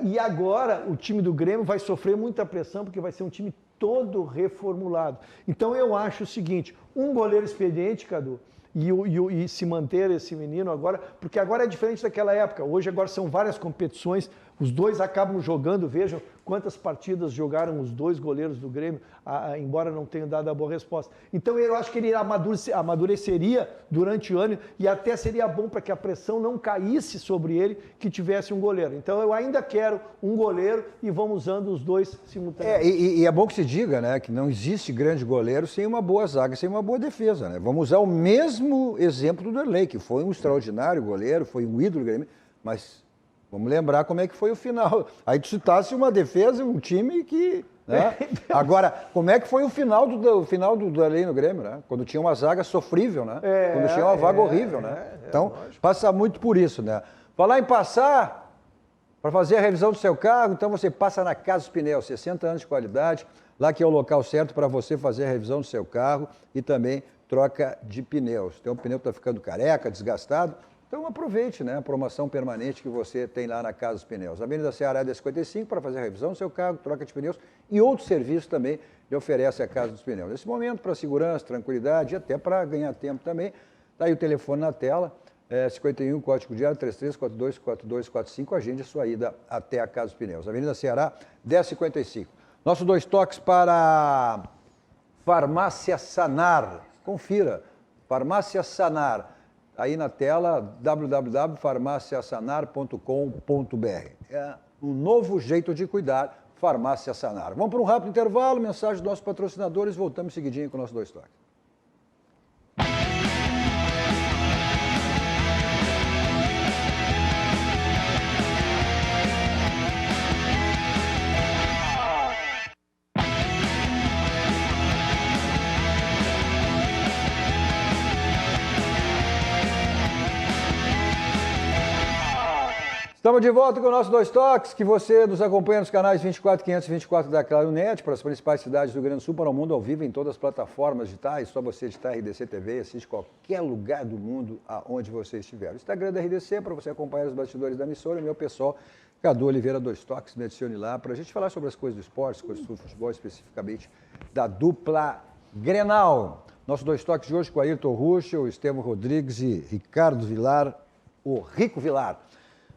E agora o time do Grêmio vai sofrer muita pressão porque vai ser um time todo reformulado. Então eu acho o seguinte, um goleiro experiente, Cadu, e se manter esse menino agora, porque agora é diferente daquela época. Hoje agora são várias competições, os dois acabam jogando, vejam quantas partidas jogaram os dois goleiros do Grêmio, embora não tenham dado a boa resposta. Então eu acho que ele amadureceria durante o ano e até seria bom para que a pressão não caísse sobre ele que tivesse um goleiro. Então eu ainda quero um goleiro e vamos usando os dois simultaneamente. E é bom que se diga, né, que não existe grande goleiro sem uma boa zaga, sem uma boa defesa, né? Vamos usar o mesmo exemplo do Derlei, que foi um extraordinário goleiro, foi um ídolo do Grêmio, mas vamos lembrar como é que foi o final. Aí tu citasse uma defesa, um time que... Né? Agora, como é que foi o final do Derlei no Grêmio, né? Quando tinha uma zaga sofrível, né? Quando tinha uma vaga horrível, né? Então, passa muito por isso, né? Falar em passar, para fazer a revisão do seu carro, então você passa na Casa dos Pneus, 60 anos de qualidade, lá que é o local certo para você fazer a revisão do seu carro e também troca de pneus. Então o pneu está ficando careca, desgastado, então aproveite, né, a promoção permanente que você tem lá na Casa dos Pneus. Avenida Ceará 1055 para fazer a revisão do seu carro, troca de pneus e outros serviços também lhe oferece a Casa dos Pneus. Nesse momento, para segurança, tranquilidade e até para ganhar tempo também, está aí o telefone na tela, 51, código diário 33424245, agende a sua ida até a Casa dos Pneus. Avenida Ceará 1055. Nosso 2 toques para Farmácia Sanar. Confira, Farmácia Sanar. Aí na tela, www.farmaciasanar.com.br. É um novo jeito de cuidar, Farmácia Sanar. Vamos para um rápido intervalo, mensagem dos nossos patrocinadores, voltamos seguidinho com o nosso 2 toques. Estamos de volta com o nosso 2 toques, que você nos acompanha nos canais 24 524 da Claro Net, para as principais cidades do Rio Grande do Sul, para o mundo ao vivo em todas as plataformas digitais, só você digitar RDC TV, assiste qualquer lugar do mundo aonde você estiver. O Instagram da RDC, para você acompanhar os bastidores da emissora, e meu pessoal, Cadu Oliveira 2 toques, me adicione lá, para a gente falar sobre as coisas do esporte, coisas do futebol, especificamente da dupla Grenal. Nosso 2 toques de hoje com Ayrton Ruschel, Estevão Rodrigues e Ricardo Vilar, o Rico Vilar.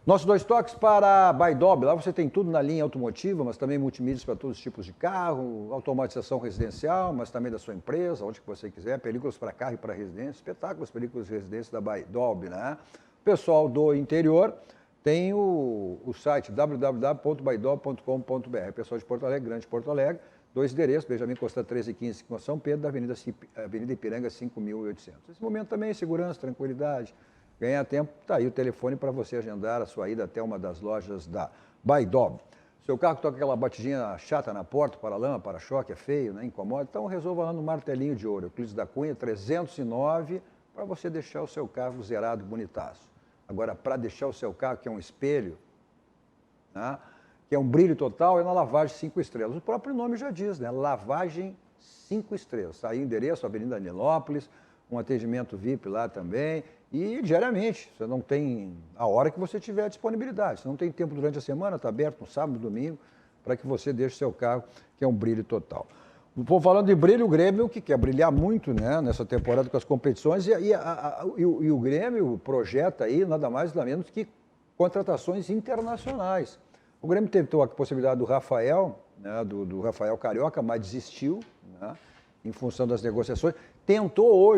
Nossos 2 toques para Baidob, lá você tem tudo na linha automotiva, mas também multimídias para todos os tipos de carro, automatização residencial, mas também da sua empresa, onde que você quiser, películas para carro e para residência, espetáculos, películas de residência da Baidob, né? O pessoal do interior tem o site www.baidob.com.br. Pessoal de Porto Alegre, Grande Porto Alegre, 2 endereços, Benjamin Costa 1315 com São Pedro, da Avenida Ipiranga 5800. Nesse momento também segurança, tranquilidade, ganhar tempo, está aí o telefone para você agendar a sua ida até uma das lojas da Baidob. Seu carro toca aquela batidinha chata na porta, para-lama, para-choque, é feio, né? Incomoda, então resolva lá no martelinho de ouro, Euclides da Cunha 309, para você deixar o seu carro zerado, bonitaço. Agora, para deixar o seu carro, que é um espelho, né? Que é um brilho total, é na lavagem 5 estrelas. O próprio nome já diz, né? Lavagem 5 estrelas. Está aí o endereço, Avenida Nilópolis, um atendimento VIP lá também. E diariamente, você não tem a hora que você tiver disponibilidade. Se não tem tempo durante a semana, está aberto no sábado, domingo, para que você deixe seu carro, que é um brilho total. Pô, falando de brilho, o Grêmio que quer brilhar muito, né, nessa temporada com as competições e o Grêmio projeta aí nada mais nada menos que contratações internacionais. O Grêmio teve a possibilidade do Rafael, né, do Rafael Carioca, mas desistiu, né, em função das negociações. Tentou,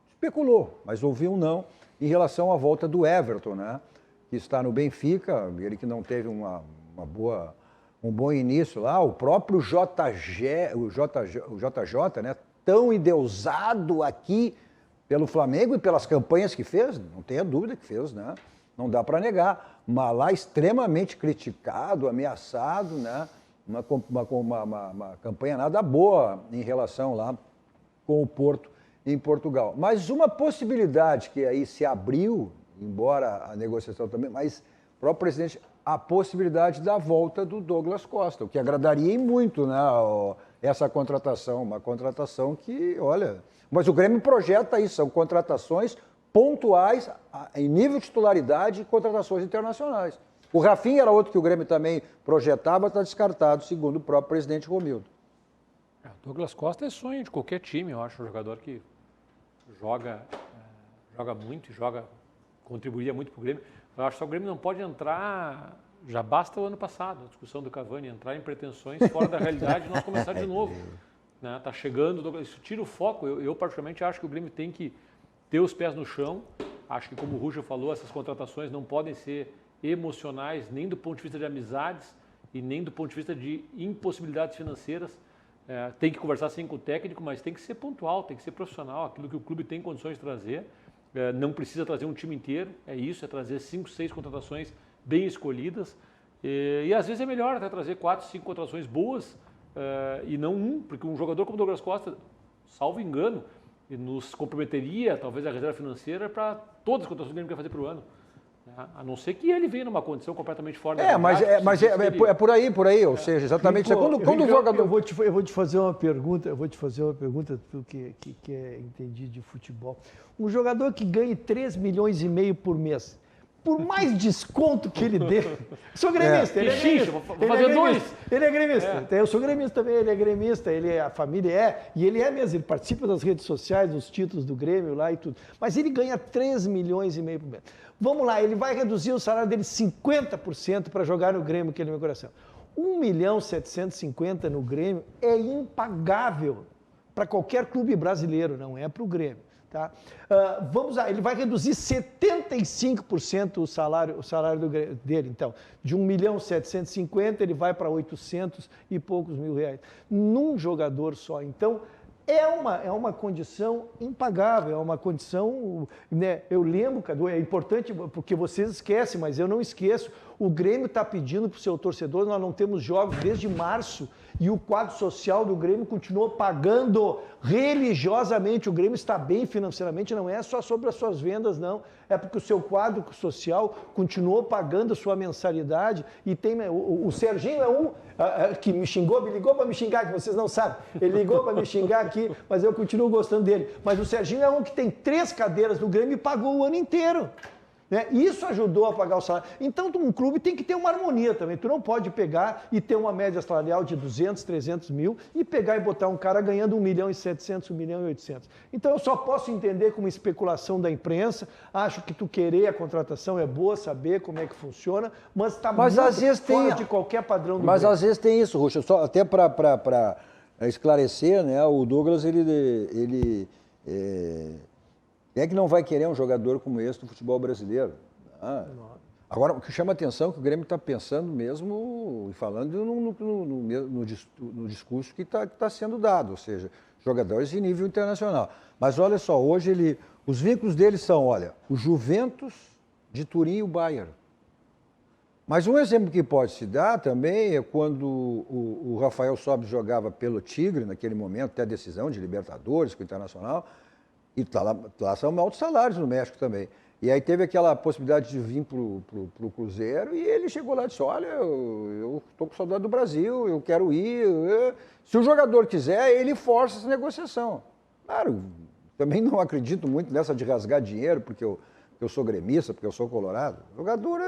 especulou, mas ouviu um não em relação à volta do Everton, né, que está no Benfica, ele que não teve um bom início lá, o próprio JJ, né, tão endeusado aqui pelo Flamengo e pelas campanhas que fez, não tenha dúvida que fez, né? Não dá para negar, mas lá extremamente criticado, ameaçado, né? Uma campanha nada boa em relação lá com o Porto em Portugal. Mas uma possibilidade que aí se abriu, embora a negociação também, mas o próprio presidente, a possibilidade da volta do Douglas Costa, o que agradaria em muito, né, essa contratação, uma contratação que, olha... Mas o Grêmio projeta isso, são contratações pontuais, em nível de titularidade e contratações internacionais. O Rafinha era outro que o Grêmio também projetava, está descartado, segundo o próprio presidente Romildo. O Douglas Costa é sonho de qualquer time, eu acho, um jogador que joga muito, contribuiria muito para o Grêmio. Eu acho que o Grêmio não pode entrar, já basta o ano passado, a discussão do Cavani, entrar em pretensões fora da realidade e nós começar de novo. Né? Tá chegando, isso tira o foco. Eu particularmente acho que o Grêmio tem que ter os pés no chão. Acho que, como o Ruja falou, essas contratações não podem ser emocionais, nem do ponto de vista de amizades e nem do ponto de vista de impossibilidades financeiras. Tem que conversar sim com o técnico, mas tem que ser pontual, tem que ser profissional, aquilo que o clube tem condições de trazer. Não precisa trazer um time inteiro, é trazer 5, 6 contratações bem escolhidas. E às vezes é melhor até trazer 4, 5 contratações boas e não um, porque um jogador como o Douglas Costa, salvo engano, nos comprometeria talvez a reserva financeira para todas as contratações que ele quer fazer para o ano. A não ser que ele venha numa condição completamente fora da realidade. Mas é por aí, ou seja, exatamente. Quando o jogador... Eu vou te fazer uma pergunta, tu que entendi de futebol. Um jogador que ganhe 3,5 milhões por mês, por mais desconto que ele dê... Sou gremista, ele é gremista. Vou fazer 2. Ele é gremista. Eu sou gremista também, ele é gremista, a família e ele é mesmo, ele participa das redes sociais, dos títulos do Grêmio lá e tudo. Mas ele ganha 3,5 milhões por mês. Vamos lá, ele vai reduzir o salário dele 50% para jogar no Grêmio, que é no meu coração. 1.750.000 no Grêmio é impagável para qualquer clube brasileiro, não é para o Grêmio. Tá? Vamos lá, ele vai reduzir 75% o salário dele. Então, de 1.750.000 ele vai para 800 e poucos mil reais. Num jogador só. Então, é uma condição impagável, é uma condição, né? Eu lembro, Cadu, é importante porque vocês esquecem, mas eu não esqueço. O Grêmio está pedindo para o seu torcedor, nós não temos jogos desde março e o quadro social do Grêmio continuou pagando religiosamente. O Grêmio está bem financeiramente, não é só sobre as suas vendas, não. É porque o seu quadro social continuou pagando a sua mensalidade e tem... O Serginho é um que me xingou, me ligou para me xingar, que vocês não sabem. Ele ligou para me xingar aqui, mas eu continuo gostando dele. Mas o Serginho é um que tem 3 cadeiras no Grêmio e pagou o ano inteiro. Né? Isso ajudou a pagar o salário. Então, um clube tem que ter uma harmonia também. Tu não pode pegar e ter uma média salarial de 200, 300 mil e pegar e botar um cara ganhando 1.700.000, 1.800.000. Então, eu só posso entender como especulação da imprensa. Acho que tu querer a contratação é boa, saber como é que funciona, mas está muito às vezes fora de qualquer padrão do Mas Grêmio. Às vezes tem isso, Ruxa. Só até para esclarecer, né? O Douglas, quem é que não vai querer um jogador como esse do futebol brasileiro? Agora, o que chama a atenção é que o Grêmio está pensando mesmo e falando no discurso que está sendo dado, ou seja, jogadores de nível internacional. Mas olha só, hoje os vínculos dele são, o Juventus de Turim e o Bayern. Mas um exemplo que pode se dar também é quando o Rafael Sobis jogava pelo Tigre, naquele momento, até a decisão de Libertadores com o Internacional, e lá são altos salários no México também. E aí teve aquela possibilidade de vir para o Cruzeiro e ele chegou lá e disse, olha, eu estou com saudade do Brasil, eu quero ir. Se o jogador quiser, ele força essa negociação. Claro, também não acredito muito nessa de rasgar dinheiro, porque porque eu sou gremista, porque eu sou colorado. O jogador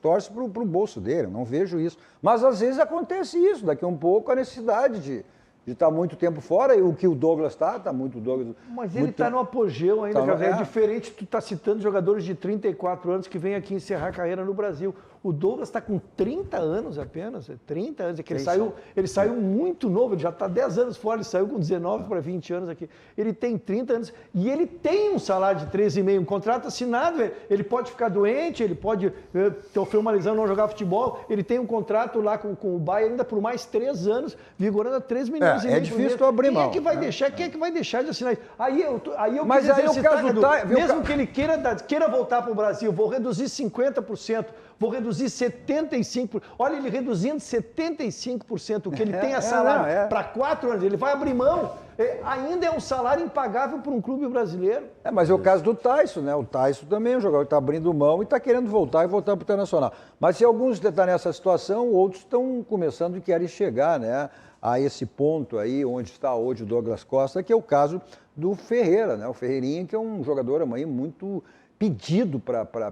torce para o bolso dele, eu não vejo isso. Mas às vezes acontece isso, daqui a um pouco a necessidade de estar muito tempo fora, e o que o Douglas está muito Douglas. Mas ele está no apogeu ainda, Tá, é diferente, tu está citando jogadores de 34 anos que vêm aqui encerrar a carreira no Brasil. O Douglas está com 30 anos apenas, 30 anos, é que ele saiu muito novo, ele já está 10 anos fora, ele saiu com 19 para 20 anos aqui. Ele tem 30 anos e ele tem um salário de 13,5, um contrato assinado, ele pode ficar doente, ele pode sofrer uma lesão, não jogar futebol, ele tem um contrato lá com o Bayern ainda por mais 3 anos, vigorando a 3 milhões e meio. É difícil tu abrir mão. Quem é que vai deixar de assinar isso? Aí eu Mas queria aí o caso tá, mesmo que ele queira voltar para o Brasil, vou reduzir 50%, vou reduzir 75%. Olha, ele reduzindo 75% o que ele tem a salário para 4 anos, ele vai abrir mão. Ainda é um salário impagável para um clube brasileiro. Mas é o caso do Tyson, né? O Tyson também é um jogador que está abrindo mão e está querendo voltar para o Internacional. Mas se alguns estão nessa situação, outros estão começando e querem chegar, né, a esse ponto aí, onde está hoje o Douglas Costa, que é o caso do Ferreira, né? O Ferreirinha, que é um jogador amanhã muito pedido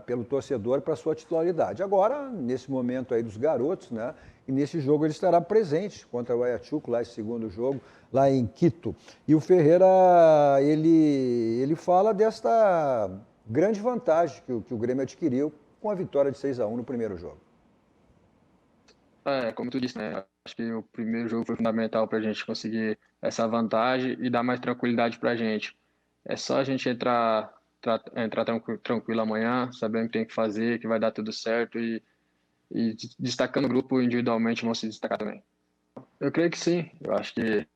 pelo torcedor para sua titularidade. Agora, nesse momento aí dos garotos, né? E nesse jogo ele estará presente contra o Ayacucho, lá esse segundo jogo, lá em Quito. E o Ferreira, ele fala desta grande vantagem que o Grêmio adquiriu com a vitória de 6-1 no primeiro jogo. Como tu disse, né? Acho que o primeiro jogo foi fundamental para a gente conseguir essa vantagem e dar mais tranquilidade para a gente. É só a gente entrar tranquilo amanhã, sabendo o que tem que fazer, que vai dar tudo certo e destacando o grupo individualmente vão se destacar também. Eu creio que sim. Eu acho que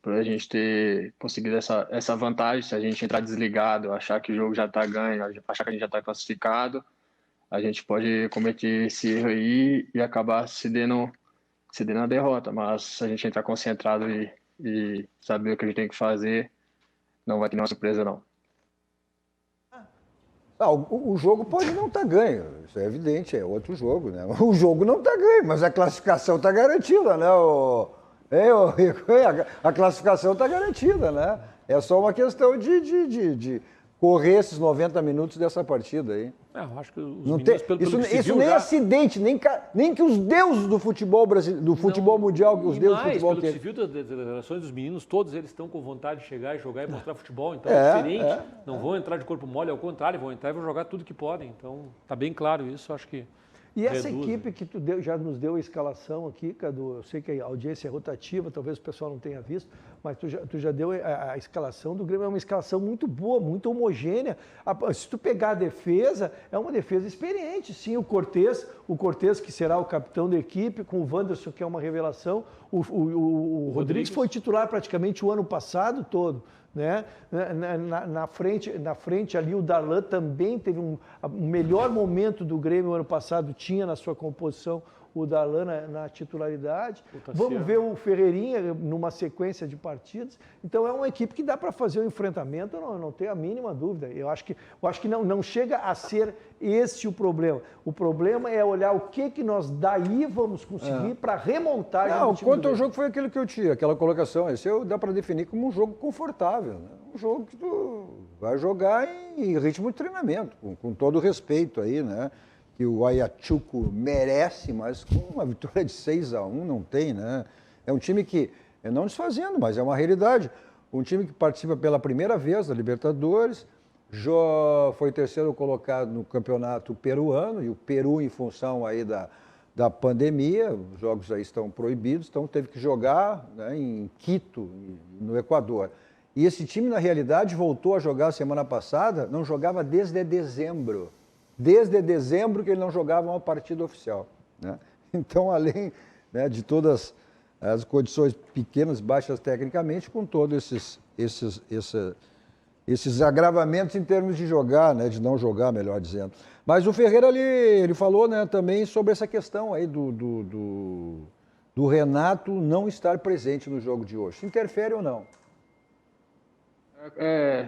para a gente ter conseguido essa vantagem, se a gente entrar desligado, achar que o jogo já está ganho, achar que a gente já está classificado, a gente pode cometer esse erro aí e acabar cedendo a derrota. Mas se a gente entrar concentrado e saber o que a gente tem que fazer, não vai ter nenhuma surpresa, não. O jogo pode não estar ganho, isso é evidente, é outro jogo, né? O jogo não está ganho, mas a classificação está garantida, né? A classificação está garantida, né? É só uma questão de correr esses 90 minutos dessa partida aí. Eu acho que os não meninos, isso nem é acidente, nem que os deuses do futebol brasileiro, do futebol mundial, os deuses do futebol pelo que se viu das declarações dos meninos, todos eles estão com vontade de chegar e jogar e mostrar futebol, então é diferente. Não vão entrar de corpo mole, ao contrário, vão entrar e vão jogar tudo que podem. Então, tá bem claro isso, acho que E essa equipe que tu já nos deu a escalação aqui, Cadu, eu sei que a audiência é rotativa, talvez o pessoal não tenha visto, mas tu já deu a escalação do Grêmio, é uma escalação muito boa, muito homogênea. Se tu pegar a defesa, é uma defesa experiente, sim, o Cortez que será o capitão da equipe, com o Wanderson, que é uma revelação, o Rodrigues foi titular praticamente o ano passado todo. Né? Na frente ali o Darlan também teve um melhor momento do Grêmio ano passado, tinha na sua composição o Darlan na titularidade. Vamos ver o Ferreirinha numa sequência de partidas. Então é uma equipe que dá para fazer o enfrentamento, não tenho a mínima dúvida. Eu acho que não chega a ser esse o problema. O problema é olhar o que nós daí vamos conseguir para remontar. Quanto ao jogo foi aquilo que eu tinha, aquela colocação. Esse dá para definir como um jogo confortável, né? Um jogo que tu vai jogar em ritmo de treinamento, com todo o respeito aí, né? Que o Ayacucho merece, mas com uma vitória de 6-1 não tem, né? É um time que, não desfazendo, mas é uma realidade. Um time que participa pela primeira vez da Libertadores, foi terceiro colocado no campeonato peruano, e o Peru, em função aí da pandemia, os jogos aí estão proibidos, então teve que jogar, né, em Quito, no Equador. E esse time, na realidade, voltou a jogar semana passada, não jogava desde dezembro. Desde dezembro que ele não jogava uma partida oficial, né? Então, além, né, de todas as condições pequenas, baixas tecnicamente, com todos esses agravamentos em termos de jogar, né, de não jogar, melhor dizendo. Mas o Ferreira, ele falou, né, também sobre essa questão aí do Renato não estar presente no jogo de hoje. Interfere ou não?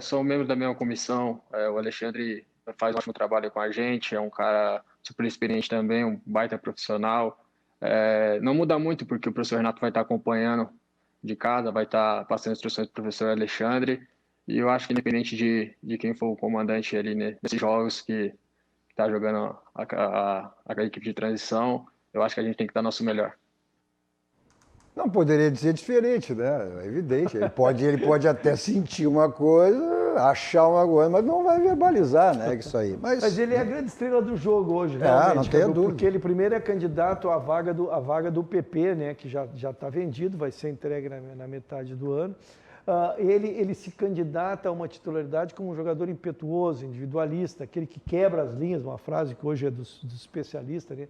São membros da mesma comissão. O Alexandre faz um ótimo trabalho com a gente, é um cara super experiente também, um baita profissional. Não muda muito, porque o professor Renato vai estar acompanhando de casa, vai estar passando instruções para o professor Alexandre. E eu acho que independente de quem for o comandante ali, né, nesses jogos que está jogando a equipe de transição, eu acho que a gente tem que dar nosso melhor. Não poderia dizer diferente, né? É evidente. Ele pode até sentir uma coisa, achar uma coisa, mas não vai verbalizar, né? Isso aí. Mas ele é a grande estrela do jogo hoje, né? Não tenha dúvida. Porque ele primeiro é candidato à vaga do PP, né? Que já está vendido, vai ser entregue na metade do ano. Ele se candidata a uma titularidade como um jogador impetuoso, individualista, aquele que quebra as linhas, uma frase que hoje é dos especialistas, né?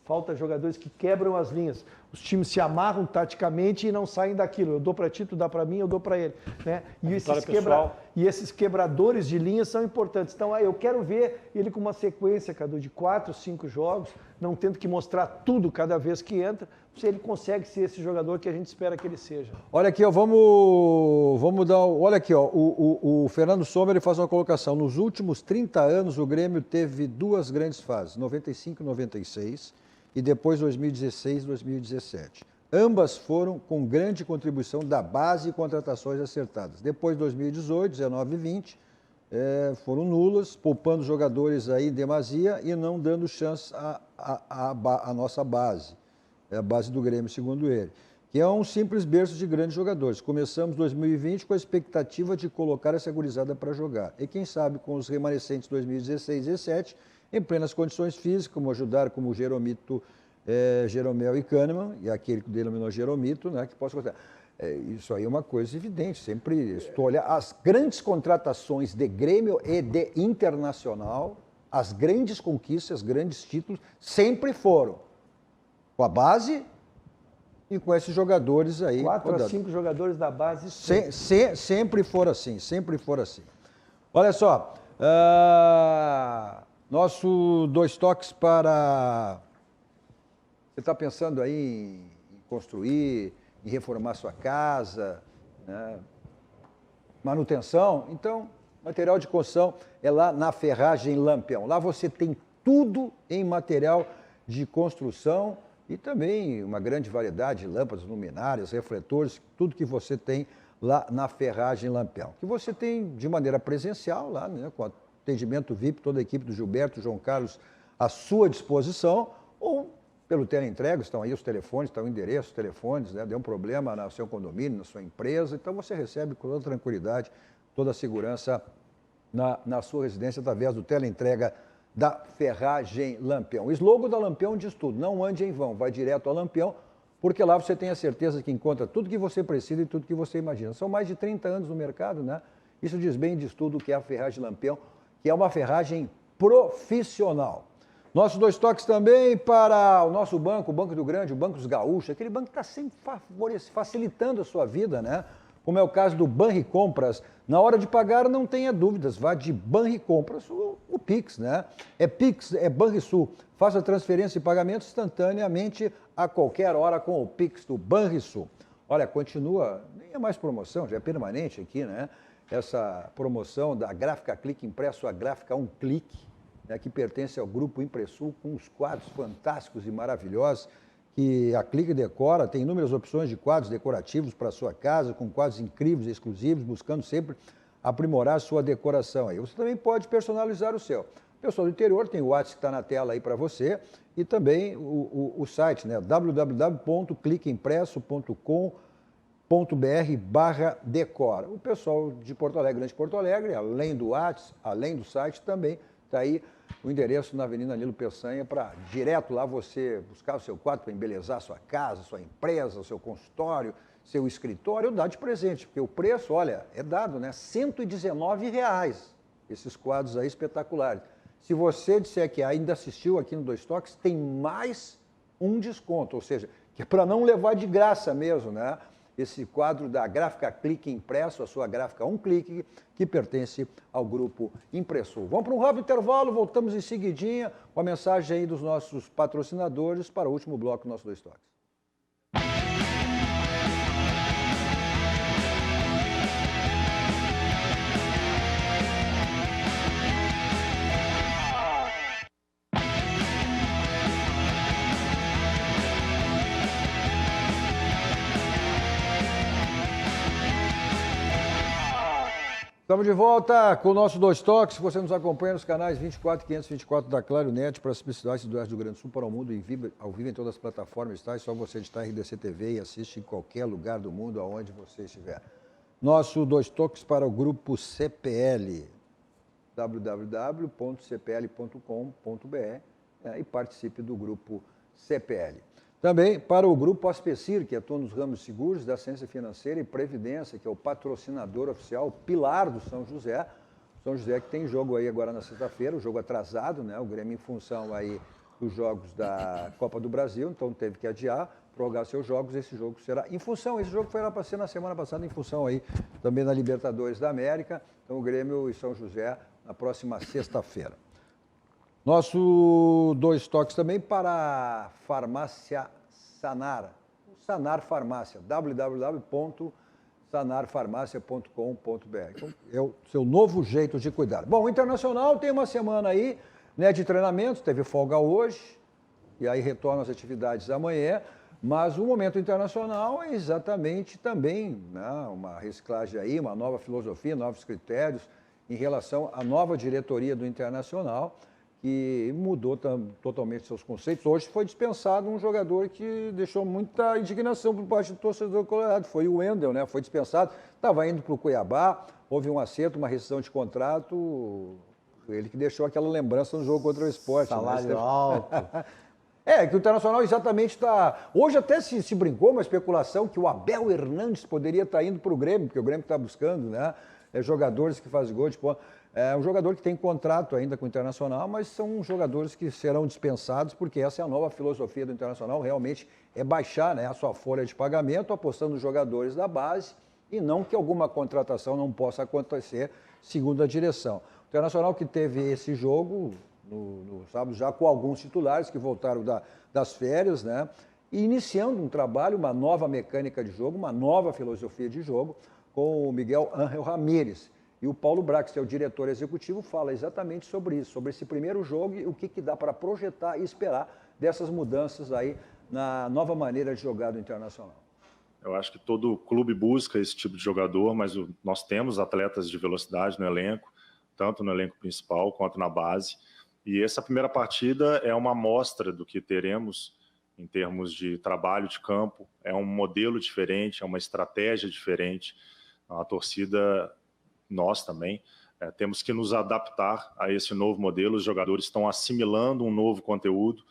Falta jogadores que quebram as linhas. Os times se amarram taticamente e não saem daquilo. Eu dou para ti, tu dá para mim, eu dou para ele. Né? E esses quebradores de linhas são importantes. Então, eu quero ver ele com uma sequência, Cadu, de 4, 5 jogos, não tendo que mostrar tudo cada vez que entra, se ele consegue ser esse jogador que a gente espera que ele seja. Olha aqui, ó, vamos dar... Olha aqui, ó, o Fernando Sommer ele faz uma colocação. Nos últimos 30 anos, o Grêmio teve 2 grandes fases, 95 e 96, e depois 2016 e 2017. Ambas foram com grande contribuição da base e contratações acertadas. Depois 2018, 19 e 20, foram nulas, poupando jogadores aí em demasia e não dando chance à nossa base. É a base do Grêmio, segundo ele, que é um simples berço de grandes jogadores. Começamos 2020 com a expectativa de colocar essa gurizada para jogar. E quem sabe com os remanescentes 2016 e 2017, em plenas condições físicas, como ajudar como Jeromito, Jeromel e Kahneman, e aquele que denominou Jeromito, né, que posso contar. Isso aí é uma coisa evidente, sempre estou olhando. As grandes contratações de Grêmio e de Internacional, as grandes conquistas, grandes títulos, sempre foram com a base e com esses jogadores aí. 4 a 5 jogadores da base. Sempre for assim, sempre for assim. Olha só, nosso 2 toques para... Você está pensando aí em construir, em reformar sua casa, né? Manutenção? Então, material de construção é lá na Ferragem Lampião. Lá você tem tudo em material de construção, e também uma grande variedade de lâmpadas, luminárias, refletores, tudo que você tem lá na Ferragem Lampião. Que você tem de maneira presencial lá, né, com atendimento VIP, toda a equipe do Gilberto, João Carlos à sua disposição, ou pelo teleentrega, estão aí os telefones, estão o endereço, os telefones, né, deu um problema no seu condomínio, na sua empresa, então você recebe com toda tranquilidade, toda a segurança na sua residência através do teleentrega da Ferragem Lampião. O slogan da Lampião diz tudo, não ande em vão, vai direto ao Lampião, porque lá você tem a certeza que encontra tudo que você precisa e tudo que você imagina. São mais de 30 anos no mercado, né? Isso diz bem, diz tudo o que é a Ferragem Lampião, que é uma ferragem profissional. Nossos 2 toques também para o nosso banco, o Banco do Grande, o Banco dos Gaúchos, aquele banco que está sempre facilitando a sua vida, né? Como é o caso do Banricompras. Na hora de pagar, não tenha dúvidas, vá de Banricompras, o Pix, né? É Pix, é Banrisul. Faça transferência e pagamento instantaneamente a qualquer hora com o Pix do Banrisul. Olha, continua, nem é mais promoção, já é permanente aqui, né? Essa promoção da Gráfica Clique Impresso, a Gráfica 1 Clique, né, que pertence ao Grupo Impressul, com os quadros fantásticos e maravilhosos, que a Clique decora, tem inúmeras opções de quadros decorativos para a sua casa, com quadros incríveis e exclusivos, buscando sempre aprimorar sua decoração. Aí você também pode personalizar o seu. O pessoal do interior tem o WhatsApp que está na tela aí para você e também o site, né, www.cliqueimpresso.com.br/decora. O pessoal de Porto Alegre, Grande Porto Alegre, além do WhatsApp, além do site, também está aí o endereço na Avenida Nilo Peçanha para direto lá você buscar o seu quadro para embelezar a sua casa, sua empresa, o seu consultório, seu escritório, ou dar de presente, porque o preço, olha, é dado, né? R$ 119, esses quadros aí espetaculares. Se você disser que ainda assistiu aqui no 2 Toques, tem mais um desconto, ou seja, que é para não levar de graça mesmo, né? Esse quadro da Gráfica Clique Impresso, a sua Gráfica 1 Clique, que pertence ao Grupo Impressul. Vamos para um rápido intervalo, voltamos em seguidinha com a mensagem aí dos nossos patrocinadores para o último bloco do nosso 2 Toques. Estamos de volta com o nosso Dois Toques. Você nos acompanha nos canais 24 e 524 da Claro Net para as principais cidades do Rio Grande do Sul, para o mundo, ao vivo em todas as plataformas. Tá? É só você digitar RDC TV e assiste em qualquer lugar do mundo, aonde você estiver. Nosso Dois Toques para o grupo CPL, www.cpl.com.br, e participe do grupo CPL. Também para o Grupo Aspecir, que atua nos ramos de seguros, da ciência financeira e previdência, que é o patrocinador oficial, o pilar do São José. São José que tem jogo aí agora na sexta-feira, o jogo atrasado, né? O Grêmio em função aí dos jogos da Copa do Brasil, então teve que adiar, prorrogar seus jogos. Esse jogo será em função, esse jogo foi lá para ser na semana passada em função aí também da Libertadores da América. Então o Grêmio e São José na próxima sexta-feira. Nosso Dois Toques também para a Farmácia Sanar, Sanar Farmácia, www.sanarfarmácia.com.br. Então, é o seu novo jeito de cuidar. Bom, o Internacional tem uma semana aí, né, de treinamento, teve folga hoje, e aí retornam as atividades amanhã, mas o momento internacional é exatamente também, né, uma reciclagem aí, uma nova filosofia, novos critérios em relação à nova diretoria do Internacional, que mudou totalmente seus conceitos. Hoje foi dispensado um jogador que deixou muita indignação por parte do torcedor colorado, foi o Wendel, né? Foi dispensado, estava indo para o Cuiabá, houve um acerto, uma rescisão de contrato, ele que deixou aquela lembrança no jogo contra o Sport. Salário alto. Que o Internacional exatamente está... Hoje até se brincou uma especulação que o Abel Hernandes poderia estar indo para o Grêmio, porque o Grêmio está buscando, né? Jogadores que fazem gol, tipo... É um jogador que tem contrato ainda com o Internacional, mas são jogadores que serão dispensados, porque essa é a nova filosofia do Internacional, realmente é baixar, né, a sua folha de pagamento, apostando nos jogadores da base, e não que alguma contratação não possa acontecer, segundo a direção. O Internacional que teve esse jogo no sábado, já com alguns titulares que voltaram das férias, né, e iniciando um trabalho, uma nova mecânica de jogo, uma nova filosofia de jogo, com o Miguel Ángel Ramírez. E o Paulo Brax, que é o diretor executivo, fala exatamente sobre isso, sobre esse primeiro jogo e o que dá para projetar e esperar dessas mudanças aí na nova maneira de jogar do Internacional. Eu acho que todo clube busca esse tipo de jogador, mas nós temos atletas de velocidade no elenco, tanto no elenco principal quanto na base. E essa primeira partida é uma amostra do que teremos em termos de trabalho de campo. É um modelo diferente, é uma estratégia diferente. A torcida... Nós também temos que nos adaptar a esse novo modelo. Os jogadores estão assimilando um novo conteúdo.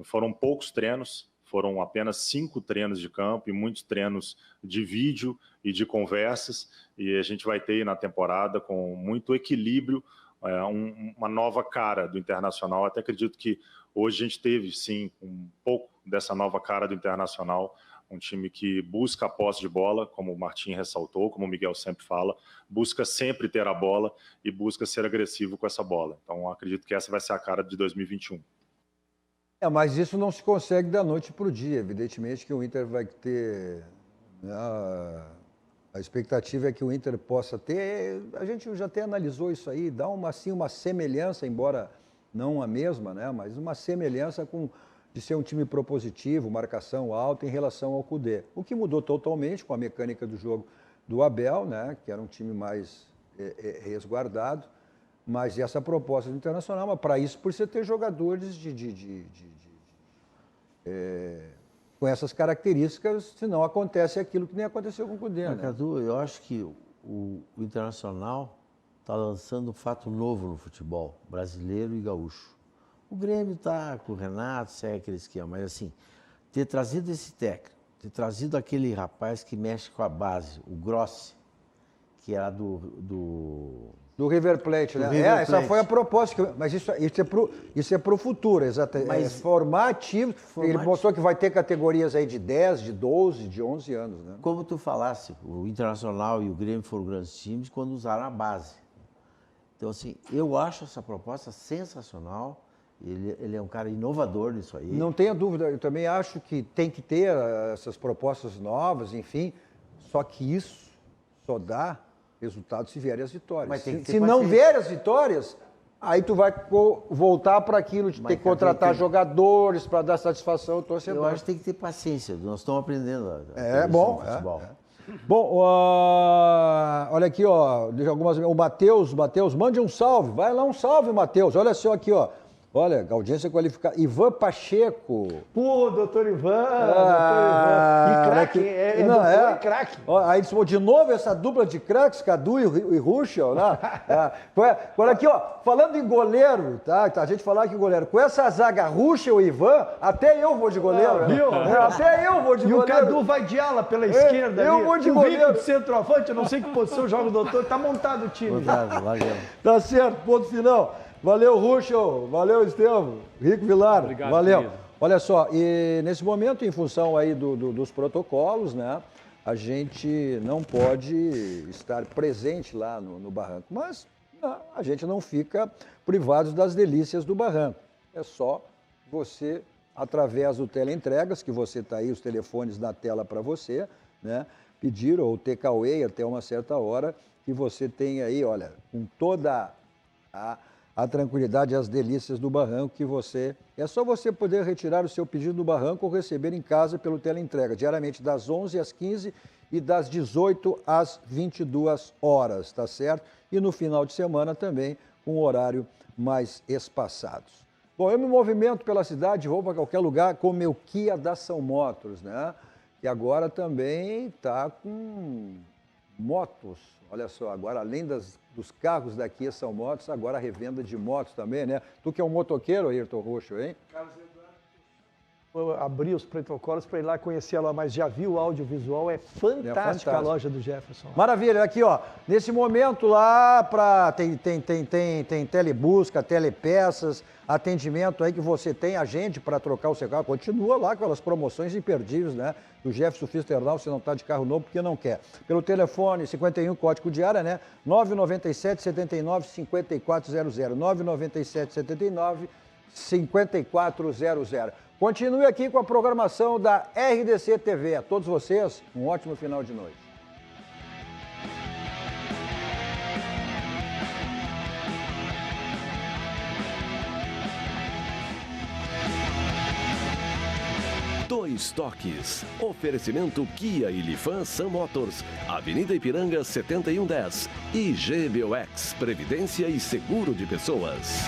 Foram poucos treinos, foram apenas 5 treinos de campo e muitos treinos de vídeo e de conversas. E a gente vai ter na temporada, com muito equilíbrio, uma nova cara do Internacional. Até acredito que hoje a gente teve, sim, um pouco dessa nova cara do Internacional. Um time que busca a posse de bola, como o Martim ressaltou, como o Miguel sempre fala, busca sempre ter a bola e busca ser agressivo com essa bola. Então, acredito que essa vai ser a cara de 2021. Mas isso não se consegue da noite para o dia. Evidentemente que o Inter vai ter... A expectativa é que o Inter possa ter... A gente já até analisou isso aí, dá uma semelhança, embora não a mesma, né? Mas uma semelhança de ser um time propositivo, marcação alta em relação ao Cudê. O que mudou totalmente com a mecânica do jogo do Abel, né, que era um time mais resguardado, mas essa proposta do Internacional, mas para isso precisa ter jogadores com essas características, senão acontece aquilo que nem aconteceu com o Cudê. Né? Cadu, eu acho que o Internacional está lançando um fato novo no futebol brasileiro e gaúcho. O Grêmio está com o Renato, segue aquele esquema, mas assim, ter trazido esse técnico, ter trazido aquele rapaz que mexe com a base, o Grossi, que era do River Plate, né? Essa foi a proposta, mas isso é para o futuro, exatamente. Mas formar times, ele mostrou que vai ter categorias aí de 10, de 12, de 11 anos, né? Como tu falasse, o Internacional e o Grêmio foram grandes times quando usaram a base. Então assim, eu acho essa proposta sensacional. Ele é um cara inovador nisso aí. Não tenha dúvida, eu também acho que tem que ter essas propostas novas, enfim, só que isso só dá resultado se vierem as vitórias. Mas se não vier as vitórias, aí tu vai voltar para aquilo de ter que contratar jogadores para dar satisfação ao torcedor. Eu acho que tem que ter paciência, nós estamos aprendendo futebol. Bom, olha aqui, ó, o Matheus, mande um salve. Vai lá, um salve, Matheus. Olha só aqui, ó. Olha, audiência qualificada. Ivan Pacheco. Pô, doutor Ivan. E craque, doutor craque. Aí de novo essa dupla de craques, Cadu e Ruschel, né? Olha aqui, ó, falando em goleiro, tá? A gente falar que goleiro. Com essa zaga Ruschel e Ivan, até eu vou de goleiro. Viu? Até eu vou de goleiro. E o Cadu vai de ala pela esquerda. Eu vou de goleiro. De centroavante, eu não sei que posição joga o doutor. Tá montado o time. Tá certo, ponto final. Valeu, Ruschel. Valeu, Estevam. Rico Vilar. Obrigado, valeu. querido. Olha só, e nesse momento, em função aí dos protocolos, né, a gente não pode estar presente lá no barranco, mas a gente não fica privado das delícias do barranco. É só você, através do teleentregas, que você está aí, os telefones na tela para você, né, pedir ou takeaway até uma certa hora, que você tem aí, olha, com toda a tranquilidade e as delícias do barranco que você... É só você poder retirar o seu pedido do barranco ou receber em casa pelo teleentrega, diariamente das 11 às 15 e das 18 às 22 horas, tá certo? E no final de semana também, com um horário mais espaçados. Bom, eu me movimento pela cidade, vou para qualquer lugar com o meu Kia da São Motors, né? E agora também está com motos. Olha só, agora além dos carros da Kia São Motos, agora a revenda de motos também, né? Tu que é um motoqueiro, Ayrton Roxo, hein? Carlos Eduardo, abrir os protocolos para ir lá conhecer ela, mas já viu o audiovisual, é fantástica a loja do Jefferson. Maravilha, aqui ó, nesse momento lá tem telebusca, telepeças, atendimento aí que você tem, agente para trocar o seu carro, continua lá com aquelas promoções imperdíveis, né? Do Jefferson Fisternal, você não está de carro novo porque não quer. Pelo telefone 51, código de área, né? 997 79 5400, 997 79 5400. Continue aqui com a programação da RDC TV. A todos vocês, um ótimo final de noite. Dois Toques. Oferecimento Kia e Lifan Sam Motors. Avenida Ipiranga 7110. E GBOX. Previdência e Seguro de Pessoas.